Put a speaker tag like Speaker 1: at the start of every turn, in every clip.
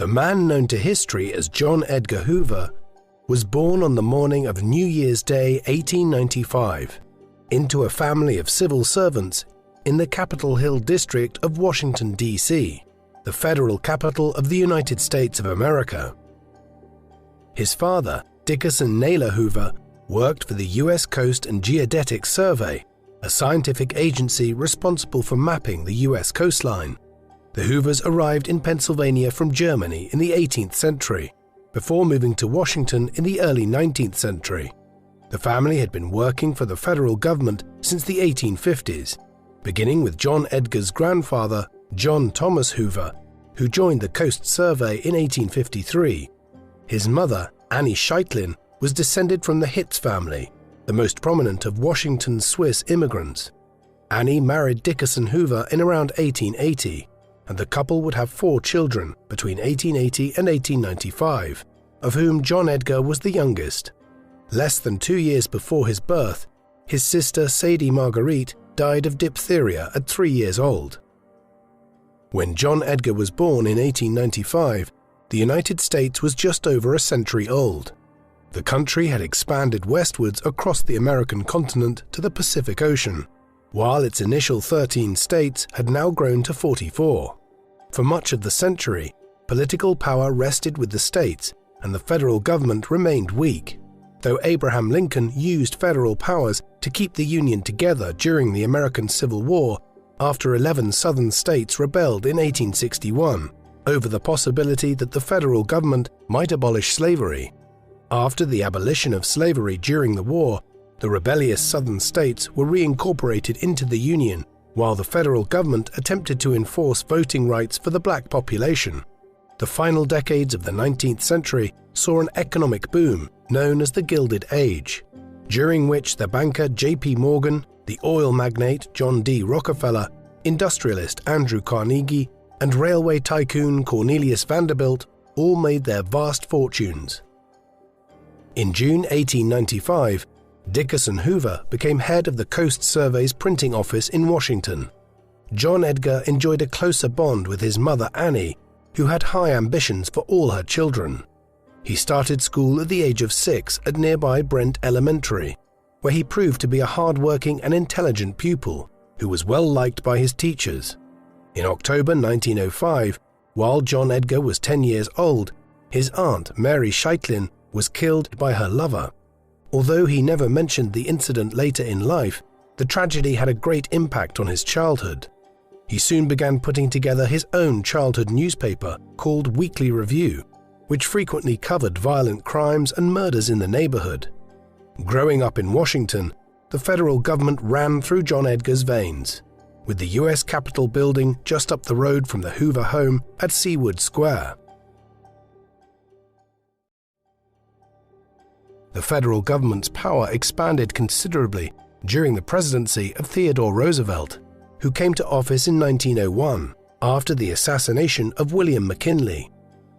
Speaker 1: The man known to history as John Edgar Hoover was born on the morning of New Year's Day 1895 into a family of civil servants in the Capitol Hill district of Washington, D.C., the federal capital of the United States of America. His father, Dickerson Naylor Hoover, worked for the U.S. Coast and Geodetic Survey, a scientific agency responsible for mapping the U.S. coastline. The Hoovers arrived in Pennsylvania from Germany in the 18th century, before moving to Washington in the early 19th century. The family had been working for the federal government since the 1850s, beginning with John Edgar's grandfather, John Thomas Hoover, who joined the Coast Survey in 1853. His mother, Annie Scheitlin, was descended from the Hitz family, the most prominent of Washington's Swiss immigrants. Annie married Dickerson Hoover in around 1880, and the couple would have 4 children between 1880 and 1895, of whom John Edgar was the youngest. Less than 2 years before his birth, his sister Sadie Marguerite died of diphtheria at 3 years old. When John Edgar was born in 1895, the United States was just over a century old. The country had expanded westwards across the American continent to the Pacific Ocean, while its initial 13 states had now grown to 44. For much of the century, political power rested with the states, and the federal government remained weak, though Abraham Lincoln used federal powers to keep the Union together during the American Civil War after 11 southern states rebelled in 1861 over the possibility that the federal government might abolish slavery. After the abolition of slavery during the war, the rebellious southern states were reincorporated into the Union, while the federal government attempted to enforce voting rights for the black population. The final decades of the 19th century saw an economic boom known as the Gilded Age, during which the banker J.P. Morgan, the oil magnate John D. Rockefeller, industrialist Andrew Carnegie, and railway tycoon Cornelius Vanderbilt all made their vast fortunes. In June 1895, Dickerson Hoover became head of the Coast Survey's printing office in Washington. John Edgar enjoyed a closer bond with his mother Annie, who had high ambitions for all her children. He started school at the age of 6 at nearby Brent Elementary, where he proved to be a hard-working and intelligent pupil who was well liked by his teachers. In October 1905, while John Edgar was 10 years old, his aunt Mary Scheitlin was killed by her lover. Although he never mentioned the incident later in life, the tragedy had a great impact on his childhood. He soon began putting together his own childhood newspaper called Weekly Review, which frequently covered violent crimes and murders in the neighborhood. Growing up in Washington, the federal government ran through John Edgar's veins, with the U.S. Capitol building just up the road from the Hoover home at Seawood Square. The federal government's power expanded considerably during the presidency of Theodore Roosevelt, who came to office in 1901 after the assassination of William McKinley.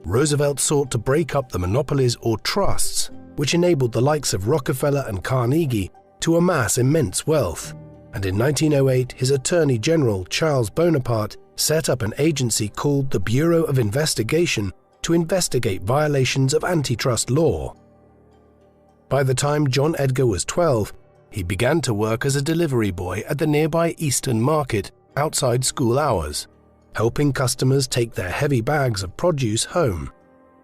Speaker 1: Roosevelt sought to break up the monopolies or trusts, which enabled the likes of Rockefeller and Carnegie to amass immense wealth, and in 1908 his Attorney General Charles Bonaparte set up an agency called the Bureau of Investigation to investigate violations of antitrust law. By the time John Edgar was 12, he began to work as a delivery boy at the nearby Eastern Market outside school hours, helping customers take their heavy bags of produce home.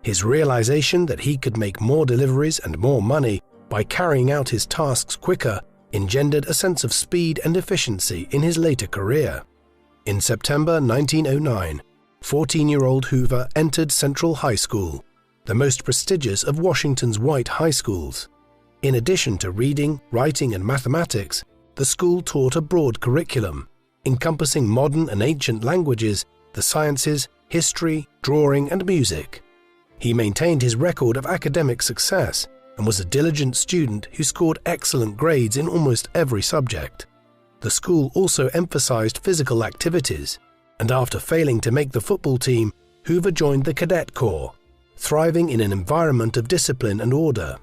Speaker 1: His realization that he could make more deliveries and more money by carrying out his tasks quicker engendered a sense of speed and efficiency in his later career. In September 1909, 14-year-old Hoover entered Central High School, the most prestigious of Washington's white high schools. In addition to reading, writing, and mathematics, the school taught a broad curriculum, encompassing modern and ancient languages, the sciences, history, drawing, and music. He maintained his record of academic success and was a diligent student who scored excellent grades in almost every subject. The school also emphasized physical activities, and after failing to make the football team, Hoover joined the Cadet Corps, thriving in an environment of discipline and order.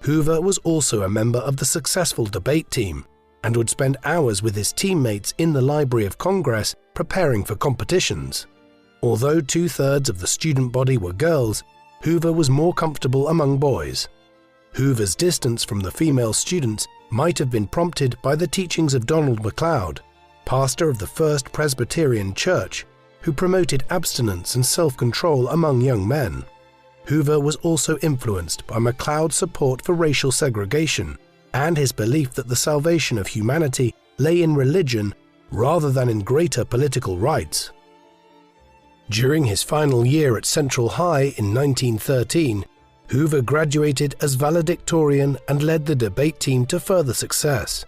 Speaker 1: Hoover was also a member of the successful debate team and would spend hours with his teammates in the Library of Congress preparing for competitions. Although 2/3 of the student body were girls, Hoover was more comfortable among boys. Hoover's distance from the female students might have been prompted by the teachings of Donald MacLeod, pastor of the First Presbyterian Church, who promoted abstinence and self-control among young men. Hoover was also influenced by MacLeod's support for racial segregation and his belief that the salvation of humanity lay in religion rather than in greater political rights. During his final year at Central High in 1913, Hoover graduated as valedictorian and led the debate team to further success.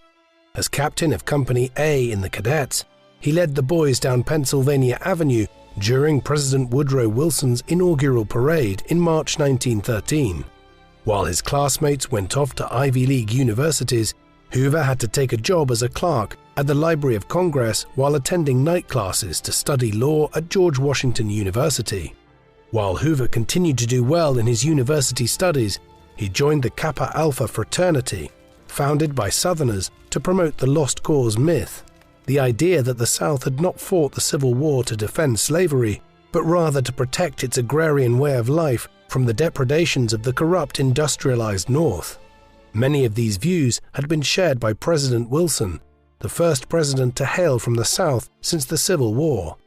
Speaker 1: As captain of Company A in the Cadets, he led the boys down Pennsylvania Avenue during President Woodrow Wilson's inaugural parade in March 1913. While his classmates went off to Ivy League universities, Hoover had to take a job as a clerk at the Library of Congress while attending night classes to study law at George Washington University. While Hoover continued to do well in his university studies, he joined the Kappa Alpha fraternity, founded by Southerners to promote the lost cause myth, the idea that the South had not fought the Civil War to defend slavery, but rather to protect its agrarian way of life from the depredations of the corrupt industrialized North. Many of these views had been shared by President Wilson, the first president to hail from the South since the Civil War.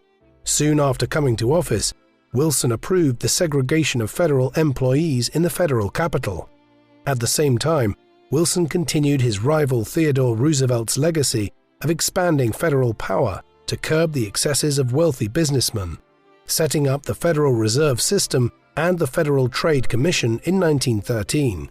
Speaker 1: Soon after coming to office, Wilson approved the segregation of federal employees in the federal capital. At the same time, Wilson continued his rival Theodore Roosevelt's legacy of expanding federal power to curb the excesses of wealthy businessmen, setting up the Federal Reserve System and the Federal Trade Commission in 1913.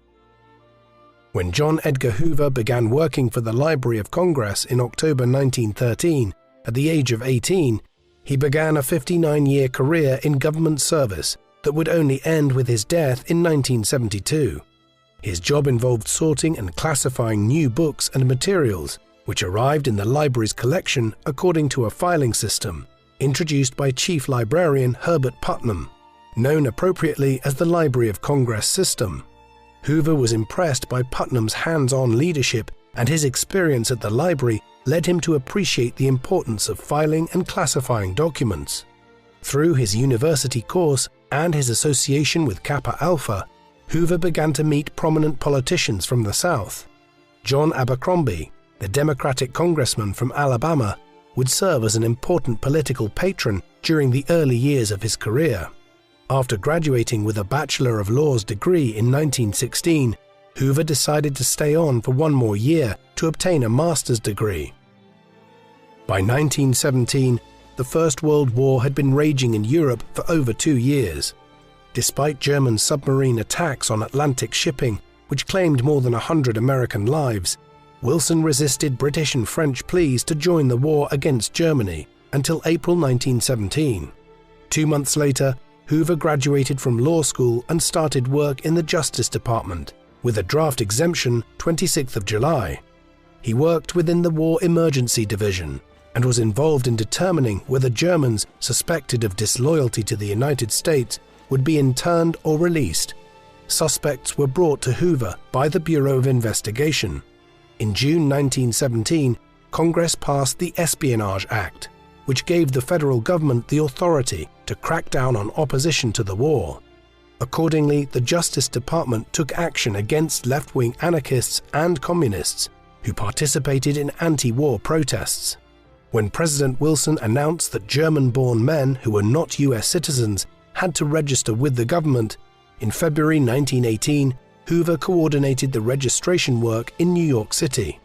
Speaker 1: When John Edgar Hoover began working for the Library of Congress in October 1913, at the age of 18, he began a 59-year career in government service that would only end with his death in 1972. His job involved sorting and classifying new books and materials, which arrived in the library's collection according to a filing system introduced by Chief Librarian Herbert Putnam, known appropriately as the Library of Congress system. Hoover was impressed by Putnam's hands-on leadership, and his experience at the library led him to appreciate the importance of filing and classifying documents. Through his university course and his association with Kappa Alpha, Hoover began to meet prominent politicians from the South. John Abercrombie, the Democratic congressman from Alabama, would serve as an important political patron during the early years of his career. After graduating with a Bachelor of Laws degree in 1916, Hoover decided to stay on for one more year to obtain a master's degree. By 1917, the First World War had been raging in Europe for over 2 years. Despite German submarine attacks on Atlantic shipping, which claimed more than 100 American lives, Wilson resisted British and French pleas to join the war against Germany until April 1917. 2 months later, Hoover graduated from law school and started work in the Justice Department, with a draft exemption 26th of July. He worked within the War Emergency Division and was involved in determining whether Germans suspected of disloyalty to the United States would be interned or released. Suspects were brought to Hoover by the Bureau of Investigation. In June 1917, Congress passed the Espionage Act, which gave the federal government the authority to crack down on opposition to the war. Accordingly, the Justice Department took action against left-wing anarchists and communists who participated in anti-war protests. When President Wilson announced that German-born men who were not US citizens had to register with the government, in February 1918, Hoover coordinated the registration work in New York City.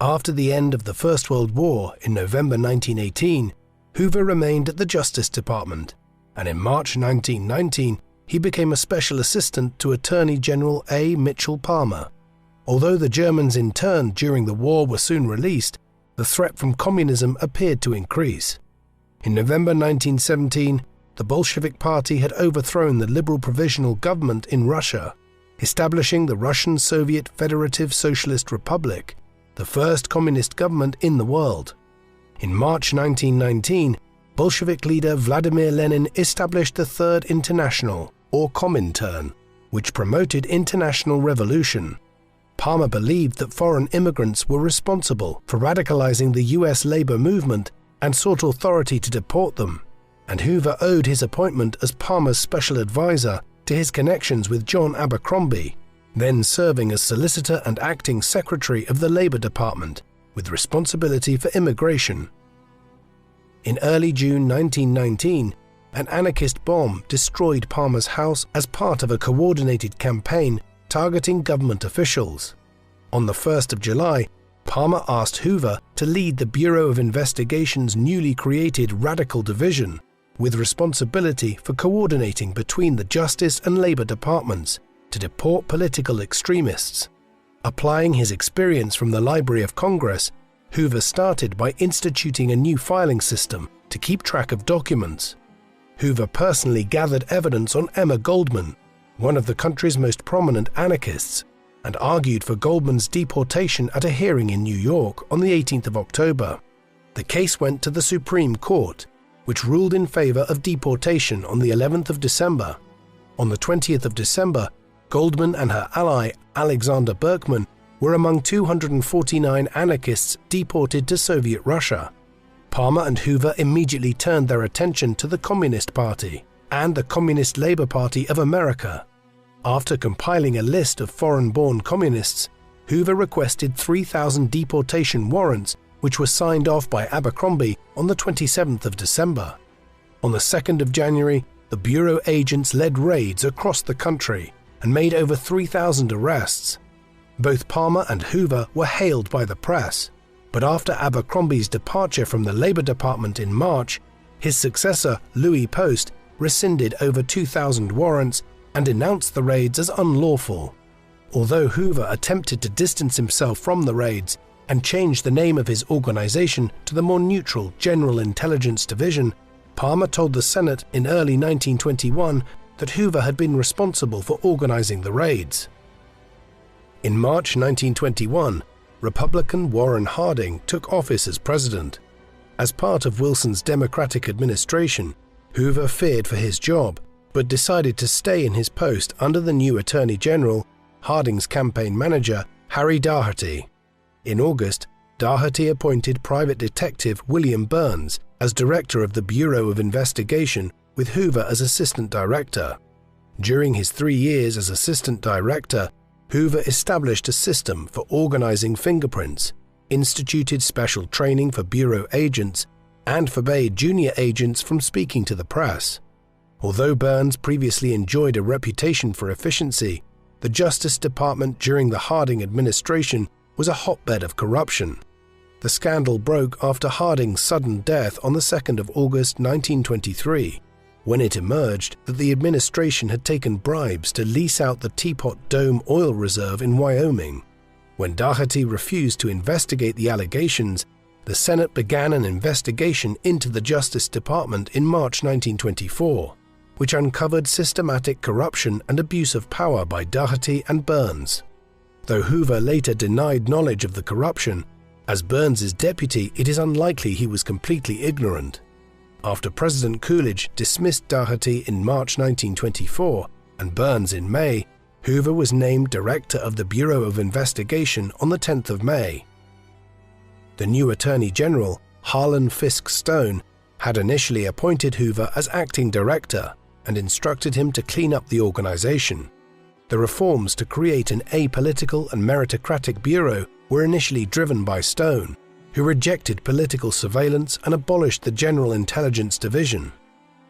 Speaker 1: After the end of the First World War in November 1918, Hoover remained at the Justice Department, and in March 1919 he became a special assistant to Attorney General A. Mitchell Palmer. Although the Germans interned during the war were soon released, the threat from communism appeared to increase. In November 1917, the Bolshevik Party had overthrown the Liberal Provisional Government in Russia, establishing the Russian Soviet Federative Socialist Republic, the first communist government in the world. In March 1919, Bolshevik leader Vladimir Lenin established the Third International, or Comintern, which promoted international revolution. Palmer believed that foreign immigrants were responsible for radicalizing the US labor movement and sought authority to deport them. and Hoover owed his appointment as Palmer's special advisor to his connections with John Abercrombie, then serving as solicitor and acting secretary of the Labor Department, with responsibility for immigration. In early June 1919, an anarchist bomb destroyed Palmer's house as part of a coordinated campaign targeting government officials. On the 1st of July, Palmer asked Hoover to lead the Bureau of Investigation's newly created Radical Division, with responsibility for coordinating between the Justice and Labor Departments to deport political extremists. Applying his experience from the Library of Congress, Hoover started by instituting a new filing system to keep track of documents. Hoover personally gathered evidence on Emma Goldman, one of the country's most prominent anarchists, and argued for Goldman's deportation at a hearing in New York on the 18th of October. The case went to the Supreme Court, which ruled in favor of deportation on the 11th of December. On the 20th of December, Goldman and her ally Alexander Berkman were among 249 anarchists deported to Soviet Russia. Palmer and Hoover immediately turned their attention to the Communist Party and the Communist Labor Party of America. After compiling a list of foreign-born communists, Hoover requested 3,000 deportation warrants, which were signed off by Abercrombie on the 27th of December. On the 2nd of January, the Bureau agents led raids across the country and made over 3,000 arrests. Both Palmer and Hoover were hailed by the press, but after Abercrombie's departure from the Labor Department in March, his successor, Louis Post, rescinded over 2,000 warrants and denounced the raids as unlawful. Although Hoover attempted to distance himself from the raids and change the name of his organization to the more neutral General Intelligence Division, Palmer told the Senate in early 1921 that Hoover had been responsible for organizing the raids. In March 1921, Republican Warren Harding took office as president. As part of Wilson's Democratic administration, Hoover feared for his job, but decided to stay in his post under the new Attorney General, Harding's campaign manager, Harry Daugherty. In August, Daugherty appointed private detective William Burns as director of the Bureau of Investigation, with Hoover as assistant director. During his 3 years as assistant director, Hoover established a system for organizing fingerprints, instituted special training for Bureau agents, and forbade junior agents from speaking to the press. Although Burns previously enjoyed a reputation for efficiency, the Justice Department during the Harding administration was a hotbed of corruption. The scandal broke after Harding's sudden death on the 2nd of August 1923, when it emerged that the administration had taken bribes to lease out the Teapot Dome oil reserve in Wyoming. When Daugherty refused to investigate the allegations, the Senate began an investigation into the Justice Department in March 1924, which uncovered systematic corruption and abuse of power by Daugherty and Burns. Though Hoover later denied knowledge of the corruption, as Burns's deputy, it is unlikely he was completely ignorant. After President Coolidge dismissed Daugherty in March 1924 and Burns in May, Hoover was named director of the Bureau of Investigation on the 10th of May. The new Attorney General, Harlan Fiske Stone, had initially appointed Hoover as acting director and instructed him to clean up the organization. The reforms to create an apolitical and meritocratic bureau were initially driven by Stone, who rejected political surveillance and abolished the General Intelligence Division.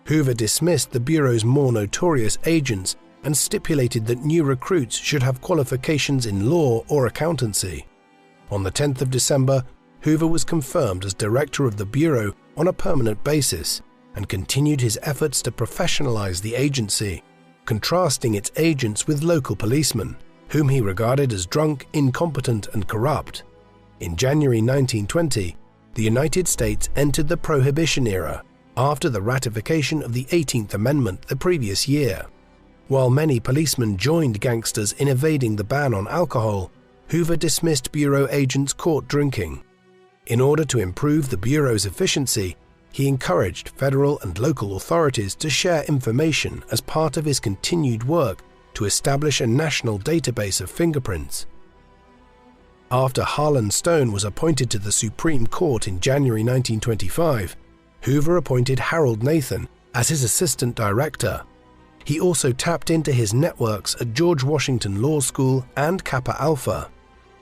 Speaker 1: Hoover dismissed the Bureau's more notorious agents and stipulated that new recruits should have qualifications in law or accountancy. On the 10th of December, Hoover was confirmed as director of the Bureau on a permanent basis and continued his efforts to professionalize the agency, contrasting its agents with local policemen, whom he regarded as drunk, incompetent, and corrupt. In January 1920, the United States entered the Prohibition era after the ratification of the 18th Amendment the previous year. While many policemen joined gangsters in evading the ban on alcohol, Hoover dismissed Bureau agents caught drinking. In order to improve the Bureau's efficiency, he encouraged federal and local authorities to share information as part of his continued work to establish a national database of fingerprints. After Harlan Stone was appointed to the Supreme Court in January 1925, Hoover appointed Harold Nathan as his assistant director. He also tapped into his networks at George Washington Law School and Kappa Alpha.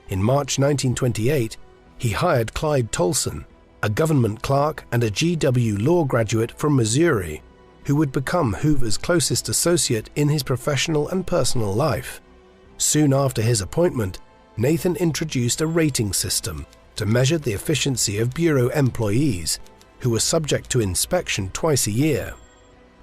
Speaker 1: In March 1928, he hired Clyde Tolson, a government clerk and a GW law graduate from Missouri, who would become Hoover's closest associate in his professional and personal life. Soon after his appointment, Nathan introduced a rating system to measure the efficiency of Bureau employees, who were subject to inspection twice a year.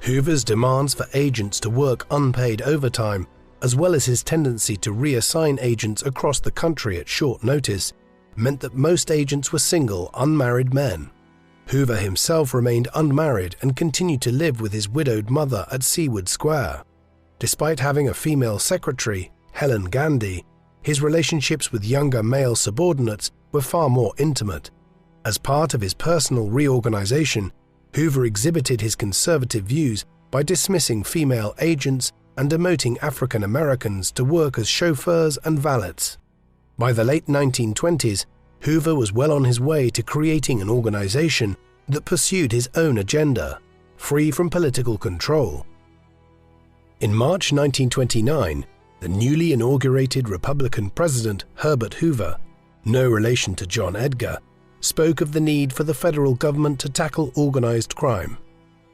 Speaker 1: Hoover's demands for agents to work unpaid overtime, as well as his tendency to reassign agents across the country at short notice, meant that most agents were single, unmarried men. Hoover himself remained unmarried and continued to live with his widowed mother at Seaward Square. Despite having a female secretary, Helen Gandy, his relationships with younger male subordinates were far more intimate. As part of his personal reorganization, Hoover exhibited his conservative views by dismissing female agents and demoting African Americans to work as chauffeurs and valets. By the late 1920s, Hoover was well on his way to creating an organization that pursued his own agenda, free from political control. In March 1929, the newly inaugurated Republican President Herbert Hoover, no relation to John Edgar, spoke of the need for the federal government to tackle organized crime.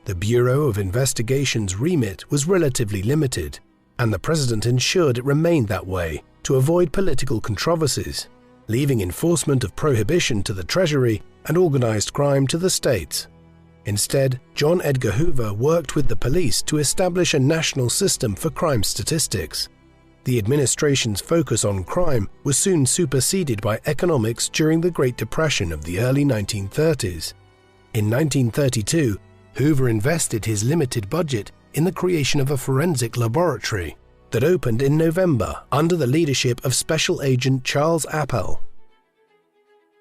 Speaker 1: The Bureau of Investigation's remit was relatively limited, and the president ensured it remained that way to avoid political controversies, leaving enforcement of prohibition to the Treasury and organized crime to the states. Instead, John Edgar Hoover worked with the police to establish a national system for crime statistics. The administration's focus on crime was soon superseded by economics during the Great Depression of the early 1930s. In 1932, Hoover invested his limited budget in the creation of a forensic laboratory that opened in November under the leadership of Special Agent Charles Appel.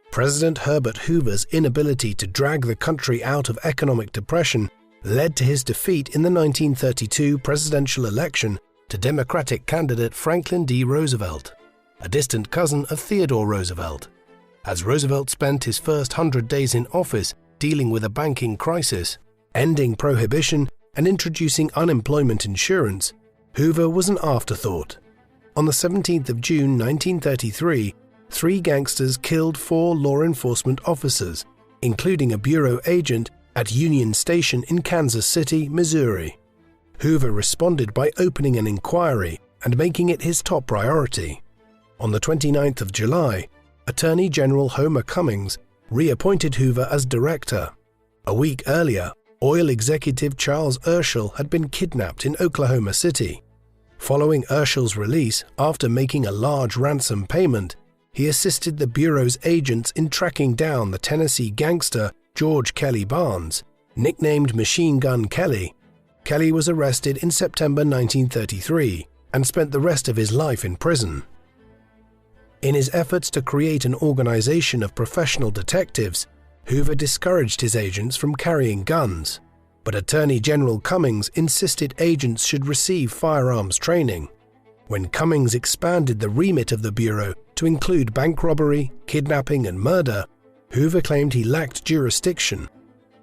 Speaker 1: President Herbert Hoover's inability to drag the country out of economic depression led to his defeat in the 1932 presidential election to Democratic candidate Franklin D. Roosevelt, a distant cousin of Theodore Roosevelt. As Roosevelt spent his first 100 days in office dealing with a banking crisis, ending prohibition, and introducing unemployment insurance, Hoover was an afterthought. On the 17th of June 1933, 3 gangsters killed 4 law enforcement officers, including a Bureau agent at Union Station in Kansas City, Missouri. Hoover responded by opening an inquiry and making it his top priority. On the 29th of July, Attorney General Homer Cummings reappointed Hoover as director. A week earlier, oil executive Charles Urschel had been kidnapped in Oklahoma City. Following Urschel's release after making a large ransom payment, he assisted the Bureau's agents in tracking down the Tennessee gangster George Kelly Barnes, nicknamed Machine Gun Kelly. Kelly was arrested in September 1933 and spent the rest of his life in prison. In his efforts to create an organization of professional detectives, Hoover discouraged his agents from carrying guns, but Attorney General Cummings insisted agents should receive firearms training. When Cummings expanded the remit of the Bureau to include bank robbery, kidnapping, and murder, Hoover claimed he lacked jurisdiction.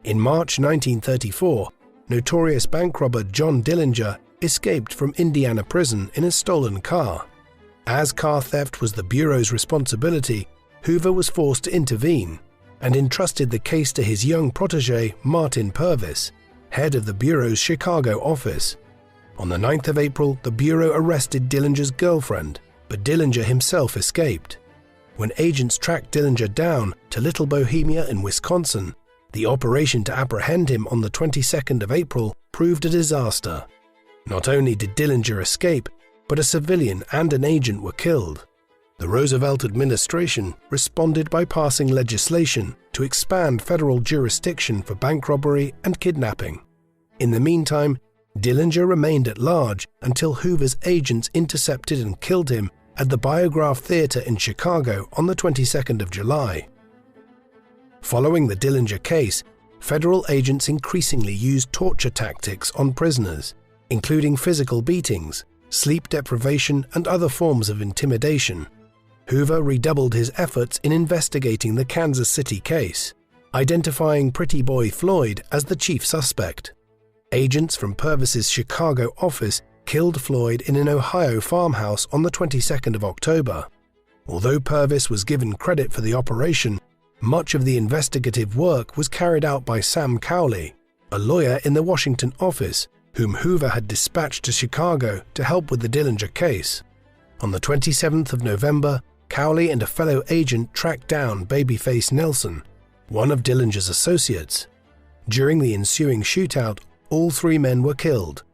Speaker 1: In March 1934, notorious bank robber John Dillinger escaped from Indiana prison in a stolen car. As car theft was the Bureau's responsibility, Hoover was forced to intervene and entrusted the case to his young protege Martin Purvis, head of the Bureau's Chicago office. On the 9th of April, the Bureau arrested Dillinger's girlfriend, but Dillinger himself escaped. When agents tracked Dillinger down to Little Bohemia in Wisconsin, the operation to apprehend him on the 22nd of April proved a disaster. Not only did Dillinger escape, but a civilian and an agent were killed. The Roosevelt administration responded by passing legislation to expand federal jurisdiction for bank robbery and kidnapping. In the meantime, Dillinger remained at large until Hoover's agents intercepted and killed him at the Biograph Theater in Chicago on the 22nd of July. Following the Dillinger case, federal agents increasingly used torture tactics on prisoners, including physical beatings, sleep deprivation, and other forms of intimidation. Hoover redoubled his efforts in investigating the Kansas City case. identifying Pretty Boy Floyd as the chief suspect. Agents from Purvis's Chicago office killed Floyd in an Ohio farmhouse on the 22nd of October. Although Purvis was given credit for the operation, much of the investigative work was carried out by Sam Cowley, a lawyer in the Washington office, whom Hoover had dispatched to Chicago to help with the Dillinger case. On the 27th of November, Cowley and a fellow agent tracked down Babyface Nelson, one of Dillinger's associates. During the ensuing shootout, all three men were killed.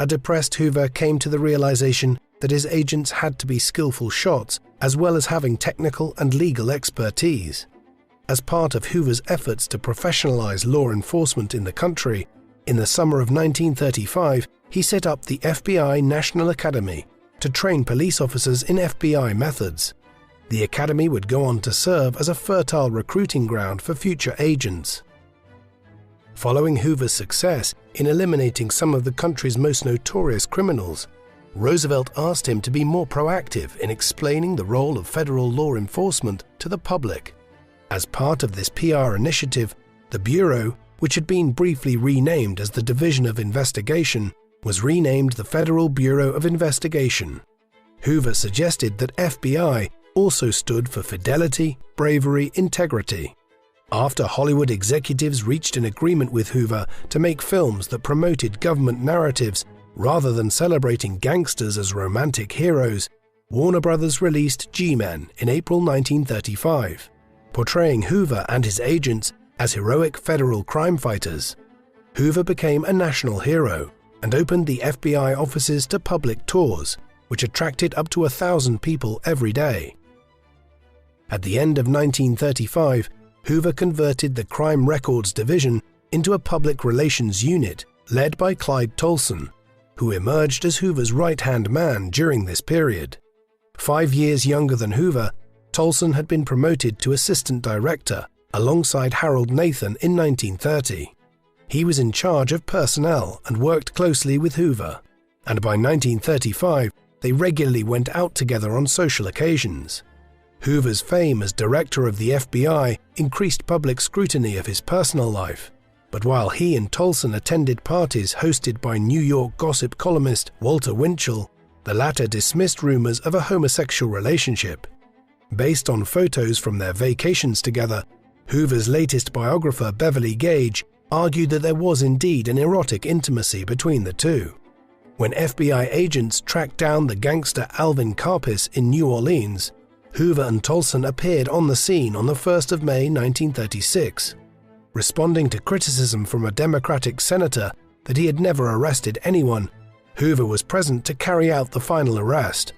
Speaker 1: A depressed Hoover came to the realization that his agents had to be skillful shots as well as having technical and legal expertise. As part of Hoover's efforts to professionalize law enforcement in the country, in the summer of 1935, he set up the FBI National Academy to train police officers in FBI methods. The academy would go on to serve as a fertile recruiting ground for future agents. Following Hoover's success in eliminating some of the country's most notorious criminals, Roosevelt asked him to be more proactive in explaining the role of federal law enforcement to the public. As part of this PR initiative, the Bureau, which had been briefly renamed as the Division of Investigation, was renamed the Federal Bureau of Investigation. Hoover suggested that FBI also stood for fidelity, bravery, integrity. After Hollywood executives reached an agreement with Hoover to make films that promoted government narratives rather than celebrating gangsters as romantic heroes, Warner Brothers released G-Men in April 1935, portraying Hoover and his agents as heroic federal crime fighters. Hoover became a national hero and opened the FBI offices to public tours, which attracted up to 1,000 people every day. At the end of 1935, Hoover converted the Crime Records Division into a public relations unit led by Clyde Tolson, who emerged as Hoover's right-hand man during this period. 5 years younger than Hoover, Tolson had been promoted to assistant director alongside Harold Nathan in 1930. He was in charge of personnel and worked closely with Hoover, and by 1935 they regularly went out together on social occasions. Hoover's fame as director of the FBI increased public scrutiny of his personal life, but while he and Tolson attended parties hosted by New York gossip columnist Walter Winchell, the latter dismissed rumors of a homosexual relationship. Based on photos from their vacations together, Hoover's latest biographer Beverly Gage argued that there was indeed an erotic intimacy between the two. When FBI agents tracked down the gangster Alvin Karpis in New Orleans, Hoover and Tolson appeared on the scene on the 1st of May 1936. Responding to criticism from a Democratic senator that he had never arrested anyone, Hoover was present to carry out the final arrest.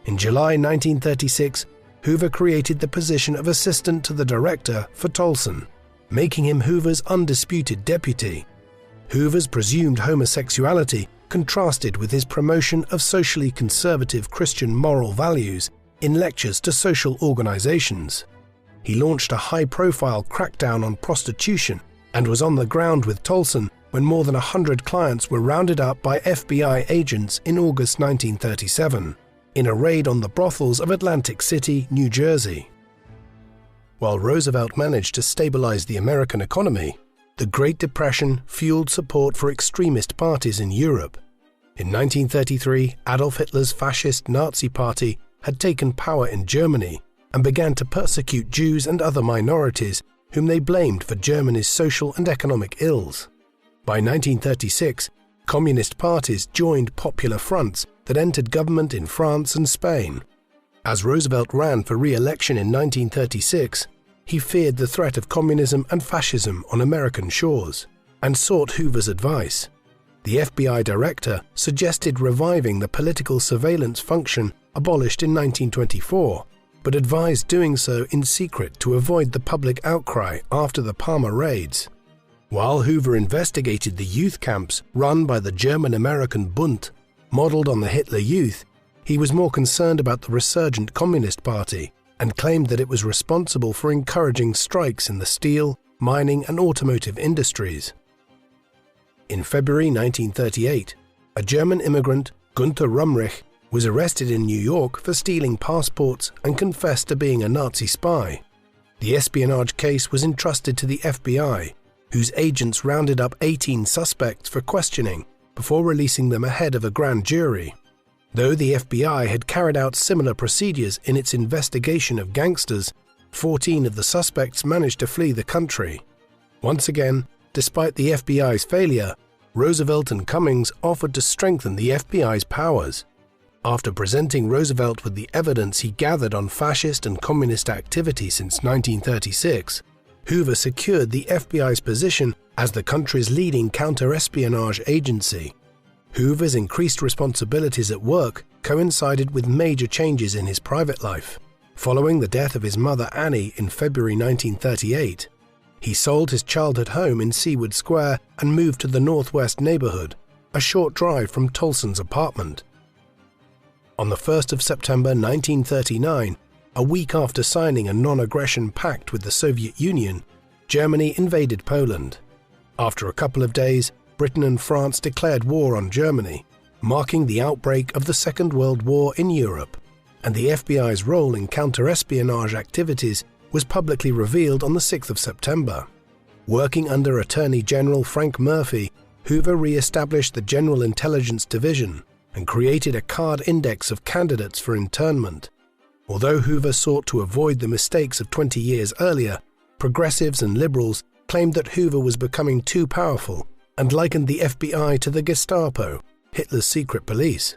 Speaker 1: In July 1936, Hoover created the position of assistant to the director for Tolson, making him Hoover's undisputed deputy. Hoover's presumed homosexuality contrasted with his promotion of socially conservative Christian moral values in lectures to social organizations. He launched a high-profile crackdown on prostitution and was on the ground with Tolson when more than 100 clients were rounded up by FBI agents in August 1937, in a raid on the brothels of Atlantic City, New Jersey. While Roosevelt managed to stabilize the American economy, the Great Depression fueled support for extremist parties in Europe. In 1933, Adolf Hitler's fascist Nazi Party had taken power in Germany and began to persecute Jews and other minorities whom they blamed for Germany's social and economic ills. By 1936, communist parties joined popular fronts that entered government in France and Spain. As Roosevelt ran for re-election in 1936, he feared the threat of communism and fascism on American shores and sought Hoover's advice. The FBI director suggested reviving the political surveillance function abolished in 1924, but advised doing so in secret to avoid the public outcry after the Palmer raids. While Hoover investigated the youth camps run by the German-American Bund, modeled on the Hitler Youth, he was more concerned about the resurgent Communist Party and claimed that it was responsible for encouraging strikes in the steel, mining and automotive industries. In February 1938, a German immigrant, Gunther Rumrich, was arrested in New York for stealing passports and confessed to being a Nazi spy. The espionage case was entrusted to the FBI, whose agents rounded up 18 suspects for questioning before releasing them ahead of a grand jury. Though the FBI had carried out similar procedures in its investigation of gangsters, 14 of the suspects managed to flee the country. Once again, despite the FBI's failure, Roosevelt and Cummings offered to strengthen the FBI's powers. After presenting Roosevelt with the evidence he gathered on fascist and communist activity since 1936, Hoover secured the FBI's position as the country's leading counter-espionage agency. Hoover's increased responsibilities at work coincided with major changes in his private life. Following the death of his mother Annie in February 1938, he sold his childhood home in Seawood Square and moved to the Northwest neighborhood, a short drive from Tolson's apartment. On the 1st of September 1939, a week after signing a non-aggression pact with the Soviet Union, Germany invaded Poland. After a couple of days, Britain and France declared war on Germany, marking the outbreak of the Second World War in Europe, and the FBI's role in counter-espionage activities was publicly revealed on the 6th of September. Working under Attorney General Frank Murphy, Hoover re-established the General Intelligence Division and created a card index of candidates for internment. Although Hoover sought to avoid the mistakes of 20 years earlier, progressives and liberals claimed that Hoover was becoming too powerful and likened the FBI to the Gestapo, Hitler's secret police.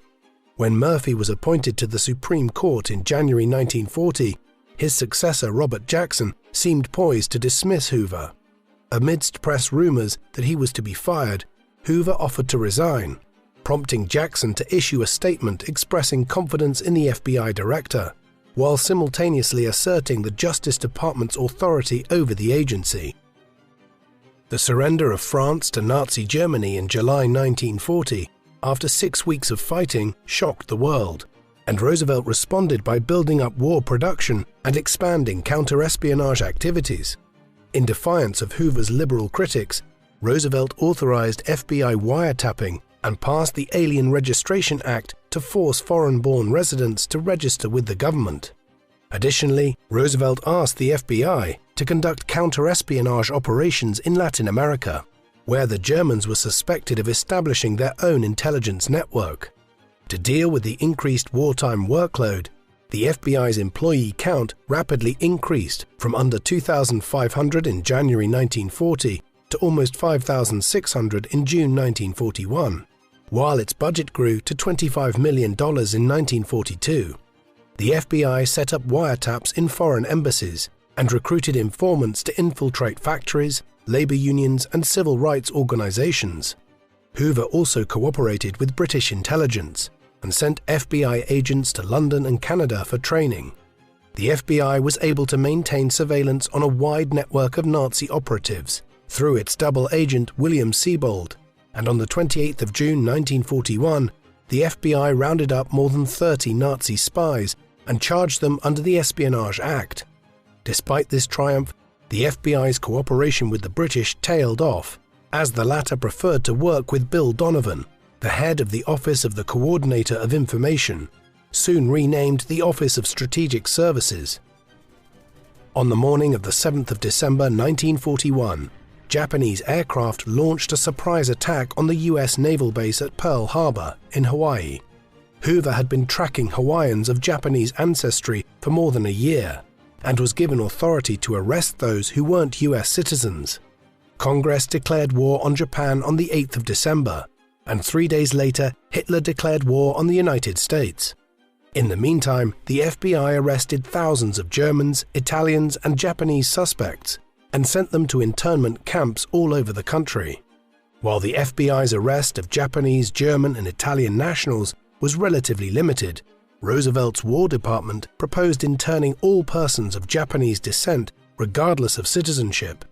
Speaker 1: When Murphy was appointed to the Supreme Court in January 1940, his successor Robert Jackson seemed poised to dismiss Hoover. Amidst press rumors that he was to be fired, Hoover offered to resign, prompting Jackson to issue a statement expressing confidence in the FBI director, while simultaneously asserting the Justice Department's authority over the agency. The surrender of France to Nazi Germany in July 1940, after 6 weeks of fighting, shocked the world, and Roosevelt responded by building up war production and expanding counter-espionage activities. In defiance of Hoover's liberal critics, Roosevelt authorized FBI wiretapping and passed the Alien Registration Act to force foreign-born residents to register with the government. Additionally, Roosevelt asked the FBI to conduct counter-espionage operations in Latin America, where the Germans were suspected of establishing their own intelligence network. To deal with the increased wartime workload, the FBI's employee count rapidly increased from under 2,500 in January 1940 to almost 5,600 in June 1941, while its budget grew to $25 million in 1942. The FBI set up wiretaps in foreign embassies and recruited informants to infiltrate factories, labor unions, and civil rights organizations. Hoover also cooperated with British intelligence and sent FBI agents to London and Canada for training. The FBI was able to maintain surveillance on a wide network of Nazi operatives through its double agent William Siebold, and on the 28th of June 1941, the FBI rounded up more than 30 Nazi spies and charged them under the Espionage Act. Despite this triumph, the FBI's cooperation with the British tailed off, as the latter preferred to work with Bill Donovan, the head of the Office of the Coordinator of Information, soon renamed the Office of Strategic Services. On the morning of the 7th of December 1941, Japanese aircraft launched a surprise attack on the US naval base at Pearl Harbor in Hawaii. Hoover had been tracking Hawaiians of Japanese ancestry for more than a year and was given authority to arrest those who weren't US citizens. Congress declared war on Japan on the 8th of December, and 3 days later, Hitler declared war on the United States. In the meantime, the FBI arrested thousands of Germans, Italians, and Japanese suspects and sent them to internment camps all over the country. While the FBI's arrest of Japanese, German, and Italian nationals was relatively limited, Roosevelt's War Department proposed interning all persons of Japanese descent regardless of citizenship.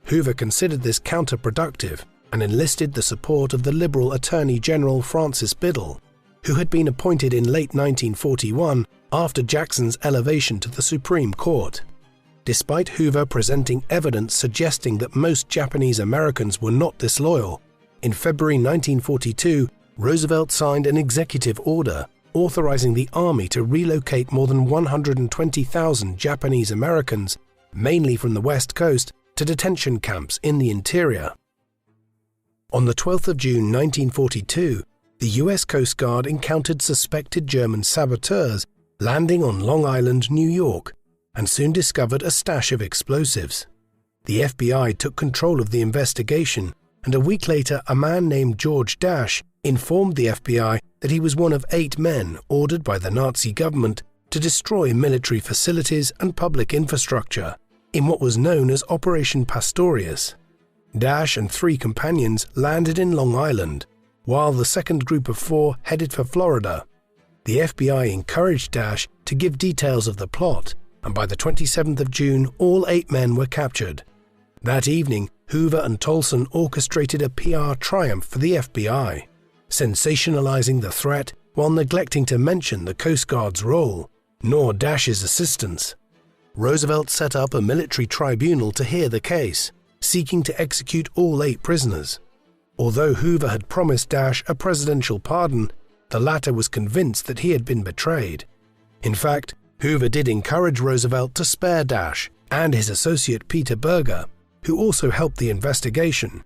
Speaker 1: Hoover considered this counterproductive and enlisted the support of the liberal Attorney General Francis Biddle, who had been appointed in late 1941 after Jackson's elevation to the Supreme Court. Despite Hoover presenting evidence suggesting that most Japanese Americans were not disloyal, in February 1942, Roosevelt signed an executive order authorizing the Army to relocate more than 120,000 Japanese Americans mainly from the West Coast, to detention camps in the interior. On the 12th of June 1942, the US Coast Guard encountered suspected German saboteurs landing on Long Island, New York, and soon discovered a stash of explosives. The FBI took control of the investigation, and a week later a man named George Dash informed the FBI that he was one of 8 men ordered by the Nazi government to destroy military facilities and public infrastructure in what was known as Operation Pastorius. Dash and 3 companions landed in Long Island, while the second group of 4 headed for Florida. The FBI encouraged Dash to give details of the plot, and by the 27th of June, all 8 men were captured. That evening, Hoover and Tolson orchestrated a PR triumph for the FBI, sensationalizing the threat while neglecting to mention the Coast Guard's role, nor Dash's assistance. Roosevelt set up a military tribunal to hear the case, seeking to execute all 8 prisoners. Although Hoover had promised Dash a presidential pardon, the latter was convinced that he had been betrayed. In fact, Hoover did encourage Roosevelt to spare Dash and his associate Peter Berger, who also helped the investigation.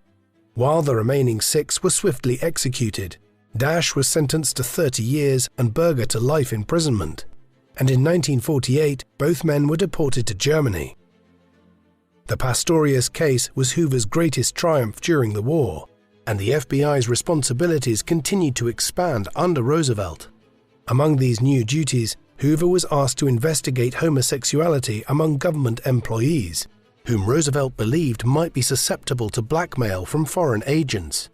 Speaker 1: While the remaining 6 were swiftly executed, Dash was sentenced to 30 years and Berger to life imprisonment, and in 1948 both men were deported to Germany. The Pastorius case was Hoover's greatest triumph during the war, and the FBI's responsibilities continued to expand under Roosevelt. Among these new duties, Hoover was asked to investigate homosexuality among government employees, whom Roosevelt believed might be susceptible to blackmail from foreign agents.